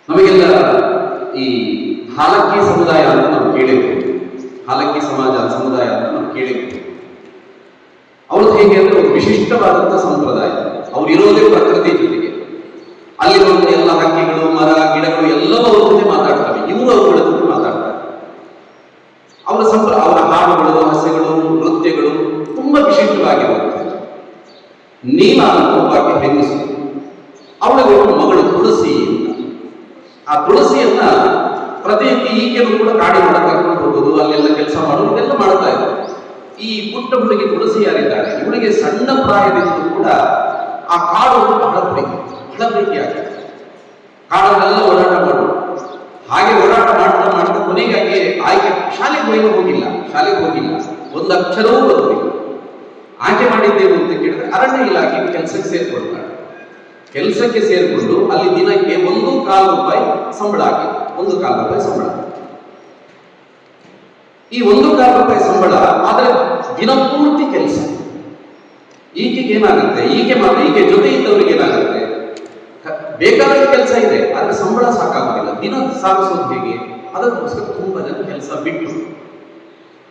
ನಮಗೆಲ್ಲ ಈ ಹಾಲಕ್ಕಿ ಸಮುದಾಯ ಅಂತ ನಾವು ಕೇಳಿರ್ತೀವಿ, ಹಾಲಕ್ಕಿ ಸಮುದಾಯ ಅಂತ ನಾವು ಕೇಳಿರ್ತೀವಿ. ಅವ್ರದ್ದು ಹೇಗೆ ಅಂದ್ರೆ ಒಂದು ವಿಶಿಷ್ಟವಾದಂತಹ ಸಂಪ್ರದಾಯ. ಅವ್ರು ಇರೋದೇ ಪ್ರಕೃತಿ ಜೊತೆಗೆ, ಅಲ್ಲಿರುವಂತ ಎಲ್ಲ ಹಕ್ಕಿಗಳು, ಮರ, ಗಿಡಗಳು ಎಲ್ಲವೂ ಅವ್ರ ಜೊತೆ ಮಾತಾಡ್ತವೆ, ಇವರು ಅವುಗಳ ಜೊತೆ ಮಾತಾಡ್ತಾರೆ. ಅವರ ಹಾಡುಗಳು, ಹಸೆಗಳು, ನೃತ್ಯಗಳು ತುಂಬಾ ವಿಶಿಷ್ಟವಾಗಿರುವಂಥದ್ದು. ನೀಲ ಅಂತ ಒಬ್ಬಾಕೆ ಹೆಂಗಸು, ಅವಳಿಗೆ ಒಬ್ಬ ಮಗಳು ತುಳಸಿ ಅಂತ. ಆ ತುಳಸಿಯನ್ನ ಪ್ರತಿಯೊಂದು ಈಕೆನೂ ಕೂಡ ಕಾಡಿ ಮಾಡಕ್ಕೆ ಕರ್ಕೊಂಡು ಹೋಗೋದು, ಅಲ್ಲೆಲ್ಲ ಕೆಲಸ ಮಾಡೋದು, ಇದೆಲ್ಲ ಮಾಡ್ತಾ ಇದ್ದಾರೆ. ಈ ಪುಟ್ಟ ಹುಡುಗಿ ತುಳಸಿ ಯಾರಿದ್ದಾರೆ, ಇವಳಿಗೆ ಸಣ್ಣ ಪ್ರಾಯದಿಂದಲೂ ಕೂಡ ಆ ಕಾಡು ಬಹಳ ಪ್ರೀತಿ ಆಗುತ್ತೆ. ಕಾಡಲ್ಲೆಲ್ಲ ಓಡಾಟ ಮಾಡೋದು. ಹಾಗೆ ಓಡಾಟ ಮಾಡ್ತಾ ಕೊನೆಗಾಗಿ ಆಯ್ಕೆ ಶಾಲೆಗೆ ಹೋಗಿಲ್ಲ, ಒಂದು ಅಕ್ಷರವೂ ಬರೋದಿಲ್ಲ. ಆಯ್ಕೆ ಮಾಡಿದ್ದೇವೆ ಅಂತ ಕೇಳಿದ್ರೆ ಅರಣ್ಯ ಇಲಾಖೆ ಕೆಲಸಕ್ಕೆ ಸೇರ್ಕೊಳ್ತಾರೆ. ಕೆಲಸಕ್ಕೆ ಸೇರಿಕೊಂಡು ಅಲ್ಲಿ ದಿನಕ್ಕೆ ₹1.25 ಸಂಬಳ ಆಗಿ, ₹1.25 ಸಂಬಳ. ಈ ₹1.25 ಸಂಬಳ ಆದ್ರೆ ದಿನಪೂರ್ತಿ ಕೆಲಸ. ಈಕೆಗೆ ಏನಾಗುತ್ತೆ, ಈಕೆ ಜೊತೆ ಇದ್ದವ್ರಿಗೆ ಏನಾಗುತ್ತೆ, ಬೇಕಾದ ಕೆಲಸ ಇದೆ, ಆದ್ರೆ ಸಂಬಳ ಸಾಕಾಗುತ್ತಿಲ್ಲ. ದಿನ ಸಾಗಿಸೋದು ಹೇಗೆ? ಅದಕ್ಕೋಸ್ಕರ ತುಂಬಾ ಜನ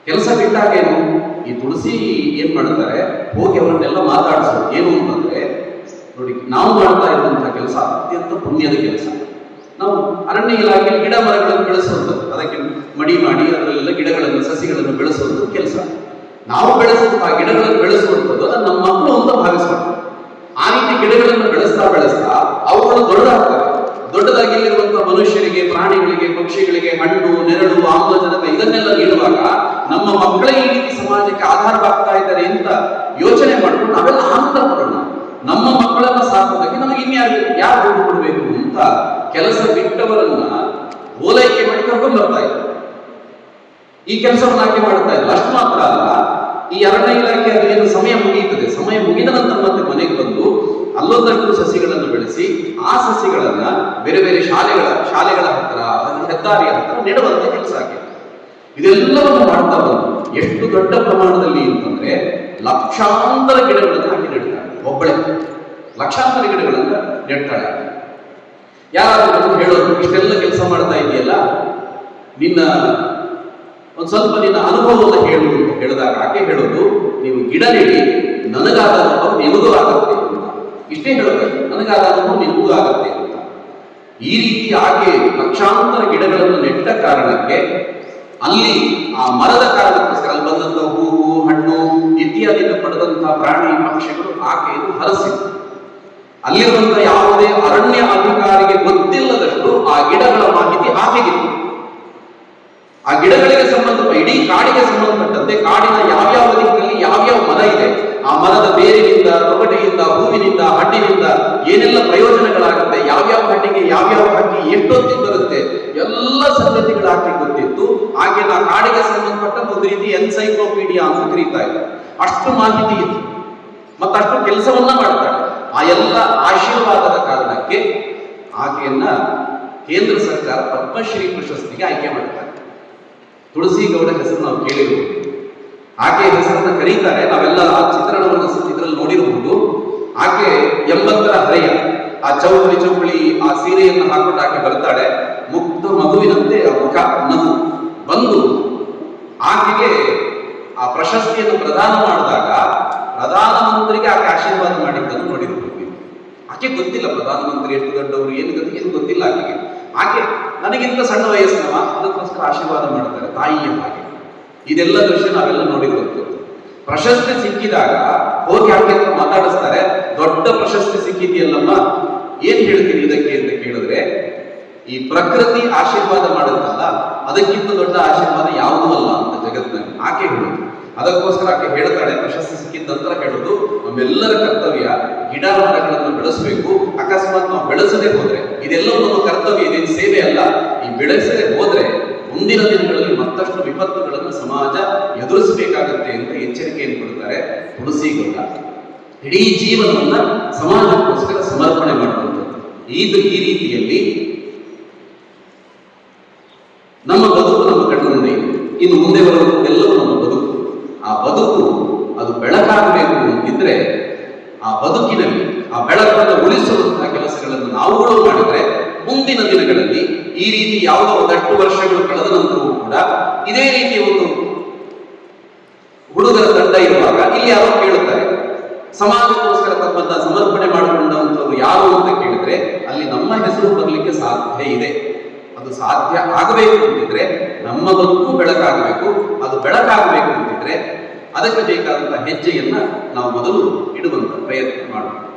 ಕೆಲಸ ಬಿಟ್ಟಾಗೇನು, ಈ ತುಳಸಿ ಏನ್ ಮಾಡ್ತಾರೆ, ಹೋಗಿ ಅವರನ್ನೆಲ್ಲ ಮಾತಾಡಿಸೋದು. ಏನು ಅಂತಂದ್ರೆ, ನೋಡಿ, ನಾವು ಮಾಡ್ತಾ ಇರುವಂತಹ ಕೆಲಸ ಅತ್ಯಂತ ಪುಣ್ಯದ ಕೆಲಸ. ನಾವು ಅರಣ್ಯ ಇಲಾಖೆಯಲ್ಲಿ ಗಿಡ ಮರಗಳನ್ನು ಬೆಳೆಸುವಂಥದ್ದು, ಅದಕ್ಕೆ ಮಡಿ ಮಾಡಿ ಅದರಲ್ಲೆಲ್ಲ ಗಿಡಗಳನ್ನು, ಸಸಿಗಳನ್ನು ಬೆಳೆಸುವಂಥದ್ದು ಕೆಲಸ. ನಾವು ಬೆಳೆಸುವಂತಹ ಗಿಡಗಳನ್ನು ಬೆಳೆಸುವಂಥದ್ದು ಅದನ್ನು ನಮ್ಮ ಮಕ್ಕಳು ಅಂತ ಭಾವಿಸೋಣ. ಆ ರೀತಿ ಗಿಡಗಳನ್ನು ಬೆಳೆಸ್ತಾ ಅವುಗಳು ದೊಡ್ಡದಾಗ್ತವೆ. ದೊಡ್ಡದಾಗಿ ಇಲ್ಲಿರುವಂತಹ ಮನುಷ್ಯರಿಗೆ, ಪ್ರಾಣಿಗಳಿಗೆ, ಪಕ್ಷಿಗಳಿಗೆ ಹಣ್ಣು, ನೆರಳು, ಆಮ್ಲಜನಕ ಇದನ್ನೆಲ್ಲ ನೀಡುವಾಗ ನಮ್ಮ ಮಕ್ಕಳೇ ಈ ರೀತಿ ಸಮಾಜಕ್ಕೆ ಆಧಾರವಾಗ್ತಾ ಇದ್ದಾರೆ ಅಂತ ಯೋಚನೆ ಮಾಡಿಕೊಂಡು ನಾವೆಲ್ಲ ಆನಂದ ಪಡೋಣ. ನಮ್ಮ ಮಕ್ಕಳನ್ನ ಸಾಕೋದಕ್ಕೆ ನಮಗೆ ಯಾರು ದುಡ್ಡು ಕೊಡಬೇಕು ಅಂತ ಕೆಲಸ ಬಿಟ್ಟವರನ್ನ ಓಲೈಕೆ ಮಾಡಿ ಕರ್ಕೊಂಡು ಬರ್ತಾ ಇದ್ದಾರೆ. ಈ ಕೆಲಸವನ್ನು ಆಕೆ ಮಾಡ್ತಾ ಇಲ್ಲ. ಅಷ್ಟು ಮಾತ್ರ ಅಲ್ಲ, ಈ ಅರಣ್ಯ ಇಲಾಖೆ ಏನು ಸಮಯ ಮುಗಿಯುತ್ತದೆ, ಸಮಯ ಮುಗಿದ ನಂತರ ಮತ್ತೆ ಮನೆಗೆ ಬಂದು ಅಲ್ಲೊಂದಷ್ಟು ಸಸಿಗಳನ್ನು ಬೆಳೆಸಿ ಆ ಸಸಿಗಳನ್ನ ಬೇರೆ ಬೇರೆ ಶಾಲೆಗಳ ಹತ್ರ, ಹೆದ್ದಾರಿಯ ಹತ್ರ ನೆಡುವಂತ ಕೆಲಸ ಆಗಿದೆ. ಇದೆಲ್ಲವನ್ನು ಮಾಡ್ತಾ ಬಂದು ಎಷ್ಟು ದೊಡ್ಡ ಪ್ರಮಾಣದಲ್ಲಿ ಅಂತಂದ್ರೆ ಲಕ್ಷಾಂತರ ಗಿಡಗಳನ್ನು ಹಾಕಿ ನೆಡ್ತಾಳೆ. ಒಬ್ಬಳೆ ಲಕ್ಷಾಂತರ ಗಿಡಗಳನ್ನ ನೆಡ್ತಾಳೆ. ಯಾರಾದ್ರೂ ಹೇಳೋದು, ಇಷ್ಟೆಲ್ಲ ಕೆಲಸ ಮಾಡ್ತಾ ಇದೆಯಲ್ಲ, ನಿನ್ನ ಸ್ವಲ್ಪ ನಿನ್ನ ಅನುಭವವನ್ನು ಹೇಳು ಅಂತ ಹೇಳಿದಾಗ ಆಕೆ ಹೇಳೋದು, ನೀವು ಗಿಡ ನೆಡಿ, ನನಗಾದ ಅನುಭವ ನಿಮಗೂ ಆಗತ್ತೆ ಅಂತ. ಇಷ್ಟೇ ಹೇಳೋದು, ನನಗಾದ ಅನುಭವ ನಿಮಗೂ ಆಗತ್ತೆ ಅಂತ. ಈ ರೀತಿ ಆಕೆ ಲಕ್ಷಾಂತರ ಗಿಡಗಳನ್ನು ನೆಟ್ಟ ಕಾರಣಕ್ಕೆ ಅಲ್ಲಿ ಆ ಮರದ ಕಾರಣಕ್ಕೋಸ್ಕರ ಅಲ್ಲಿ ಬಂದಂತಹ ಹೂವು, ಹಣ್ಣು ಇತ್ಯಾದಿಯನ್ನು ಪಡೆದಂತಹ ಪ್ರಾಣಿ ಪಕ್ಷಿಗಳು ಆಕೆಯನ್ನು ಹರಸಿತು. ಅಲ್ಲಿರುವಂತಹ ಯಾವುದೇ ಅರಣ್ಯ ಅಧಿಕಾರಿಗೆ ಗೊತ್ತಿಲ್ಲದಷ್ಟು ಆ ಗಿಡಗಳ ಮಾಹಿತಿ ಆಕೆಗಿತ್ತು. ಆ ಗಿಡಗಳಿಗೆ ಇಡೀ ಕಾಡಿಗೆ ಸಂಬಂಧಪಟ್ಟಂತೆ ಕಾಡಿನ ಯಾವ್ಯಾವ ದಿಕ್ಕಲ್ಲಿ ಯಾವ್ಯಾವ ಮರ ಇದೆ, ಆ ಮರದ ಬೇರಿನಿಂದ, ತೊಗಟೆಯಿಂದ, ಹೂವಿನಿಂದ, ಹಣ್ಣಿನಿಂದ ಏನೆಲ್ಲ ಪ್ರಯೋಜನಗಳಾಗುತ್ತೆ, ಯಾವ್ಯಾವ ಹಣ್ಣಿಗೆ ಯಾವ್ಯಾವ ಹಕ್ಕಿ ಎಷ್ಟೊತ್ತಿಗೆ ಬರುತ್ತೆ, ಎಲ್ಲ ಸಂಗತಿಗಳು ಆಕೆ ಗೊತ್ತಿತ್ತು. ಆಕೆ ಆ ಕಾಡಿಗೆ ಸಂಬಂಧಪಟ್ಟ ಒಂದು ರೀತಿ ಎನ್ಸೈಕ್ಲೋಪೀಡಿಯಾ ಅಂತ ಕರೀತಾ ಇದ್ದಾರೆ. ಅಷ್ಟು ಮಾಹಿತಿ ಇತ್ತು, ಮತ್ತಷ್ಟು ಕೆಲಸವನ್ನ ಮಾಡ್ತಾಳೆ. ಆ ಎಲ್ಲ ಆಶೀರ್ವಾದದ ಕಾರಣಕ್ಕೆ ಆಕೆಯನ್ನ ಕೇಂದ್ರ ಸರ್ಕಾರ ಪದ್ಮಶ್ರೀ ಪ್ರಶಸ್ತಿಗೆ ಆಯ್ಕೆ ಮಾಡ್ತಾರೆ. ತುಳಸಿ ಗೌಡ ಹೆಸರು ನಾವು ಕೇಳಿರುವುದು, ಆಕೆ ಹೆಸರನ್ನ ಕರೀತಾರೆ. ನಾವೆಲ್ಲ ಆ ಚಿತ್ರಣವನ್ನು ಇದರಲ್ಲಿ ನೋಡಿರಬಹುದು. ಆಕೆ 80ರ ಹರೆಯ, ಆ ಚೌಕಳಿ ಆ ಸೀರೆಯನ್ನು ಹಾಕೊಂಡು ಆಕೆ ಬರ್ತಾಳೆ. ಮುಗ್ಧ ಮಗುವಿನಂತೆ ಆ ಮುಖ ನಗು ಬಂದು ಆಕೆಗೆ ಆ ಪ್ರಶಸ್ತಿಯನ್ನು ಪ್ರದಾನ ಮಾಡಿದಾಗ ಪ್ರಧಾನಮಂತ್ರಿಗೆ ಆಕೆ ಆಶೀರ್ವಾದ ಮಾಡಿದ್ದನ್ನು ನೋಡಿರಬಹುದು. ಆಕೆ ಗೊತ್ತಿಲ್ಲ ಪ್ರಧಾನಮಂತ್ರಿ ಎಷ್ಟು ದೊಡ್ಡವರು, ಏನು ಗೊತ್ತಿಲ್ಲ ಆಕೆಗೆ. ಆಕೆ ನನಗಿಂತ ಸಣ್ಣ ವಯಸ್ಸಿನವ, ಅದಕ್ಕೋಸ್ಕರ ಆಶೀರ್ವಾದ ಮಾಡ್ತಾರೆ ತಾಯಿಯ ಹಾಗೆ. ಇದೆಲ್ಲ ದೃಶ್ಯ ನಾವೆಲ್ಲ ನೋಡಿರುವಂಥದ್ದು. ಪ್ರಶಸ್ತಿ ಸಿಕ್ಕಿದಾಗ ಹೋಗಿ ಆಕೆ ಹತ್ರ ಮಾತಾಡಿಸ್ತಾರೆ. ದೊಡ್ಡ ಪ್ರಶಸ್ತಿ ಸಿಕ್ಕಿದೆಯಲ್ಲಮ್ಮ, ಏನ್ ಹೇಳ್ತೀನಿ ಇದಕ್ಕೆ ಅಂತ ಕೇಳಿದ್ರೆ, ಈ ಪ್ರಕೃತಿ ಆಶೀರ್ವಾದ ಮಾಡುತ್ತಲ್ಲ, ಅದಕ್ಕಿಂತ ದೊಡ್ಡ ಆಶೀರ್ವಾದ ಯಾವುದೂ ಅಲ್ಲ ಅಂತ ಜಗತ್ತಿನಲ್ಲಿ ಆಕೆ ಹೇಳುದು. ಅದಕ್ಕೋಸ್ಕರ ಆಕೆ ಹೇಳ್ತಾಳೆ, ಪ್ರಶಸ್ತಿ ಸಿಕ್ಕಿದ ನಂತರ ಹೇಳುದು, ನಮ್ಮೆಲ್ಲರ ಕರ್ತವ್ಯ ಗಿಡ ಮರಗಳನ್ನು ಬೆಳೆಸಬೇಕು. ಅಕಸ್ಮಾತ್ ನಾವು ಬೆಳೆಸದೆ ಹೋದ್ರೆ, ಇದೆಲ್ಲವೂ ನಮ್ಮ ಕರ್ತವ್ಯ, ಇದೇನು ಸೇವೆ ಅಲ್ಲ. ಈ ಬೆಳೆಸದೆ ಹೋದ್ರೆ ಮುಂದಿನ ದಿನಗಳಲ್ಲಿ ಮತ್ತಷ್ಟು ವಿಪತ್ತುಗಳನ್ನು ಸಮಾಜ ಎದುರಿಸಬೇಕಾಗುತ್ತೆ ಅಂತ ಎಚ್ಚರಿಕೆಯನ್ನು ಕೊಡ್ತಾರೆ ತುಳಸಿ ಗೌಡ. ಇಡೀ ಜೀವನವನ್ನ ಸಮಾಜಕ್ಕೋಸ್ಕರ ಸಮರ್ಪಣೆ ಮಾಡುವಂಥದ್ದು. ಈ ರೀತಿಯಲ್ಲಿ ನಮ್ಮ ಬದುಕು ನಮ್ಮ ಕಣ್ಣು ಮುಂದೆ ಇದೆ. ಇನ್ನು ಮುಂದೆ ಬರುವುದೆಲ್ಲವೂ ನಮ್ಮ ಬದುಕು. ಆ ಬದುಕು ಅದು ಬೆಳಕಾಗಬೇಕು ಅಂತಿದ್ರೆ, ಆ ಬದುಕಿನಲ್ಲಿ ಆ ಬೆಳಕನ್ನು ಉಳಿಸುವಂತಹ ಕೆಲಸಗಳನ್ನು ನಾವುಗಳು ಮಾಡಿದ್ರೆ ಮುಂದಿನ ದಿನಗಳಲ್ಲಿ ಈ ರೀತಿ ಯಾವುದೋ ಒಂದಷ್ಟು ವರ್ಷಗಳು ಕಳೆದ ನಂತರವೂ ಕೂಡ ಇದೇ ರೀತಿ ಒಂದು ಹುಡುಗರ ತಂಡ ಇರುವಾಗ ಇಲ್ಲಿ ಯಾರೋ ಕೇಳುತ್ತಾರೆ, ಸಮಾಜಕ್ಕೋಸ್ಕರ ತಮ್ಮನ್ನ ಸಮರ್ಪಣೆ ಮಾಡಿಕೊಂಡಂಥವ್ರು ಯಾರು ಅಂತ ಕೇಳಿದ್ರೆ ಅಲ್ಲಿ ನಮ್ಮ ಹೆಸರು ಬರಲಿಕ್ಕೆ ಸಾಧ್ಯ ಇದೆ. ಅದು ಸಾಧ್ಯ ಆಗಬೇಕು ಅಂತಿದ್ರೆ ನಮ್ಮ ಬದುಕು ಬೆಳಕಾಗಬೇಕು. ಅದು ಬೆಳಕಾಗಬೇಕು ಅಂತಿದ್ರೆ ಅದಕ್ಕೆ ಬೇಕಾದಂತಹ ಹೆಜ್ಜೆಯನ್ನ ನಾವು ಮೊದಲು ಇಡುವಂತ ಪ್ರಯತ್ನ ಮಾಡಬೇಕು.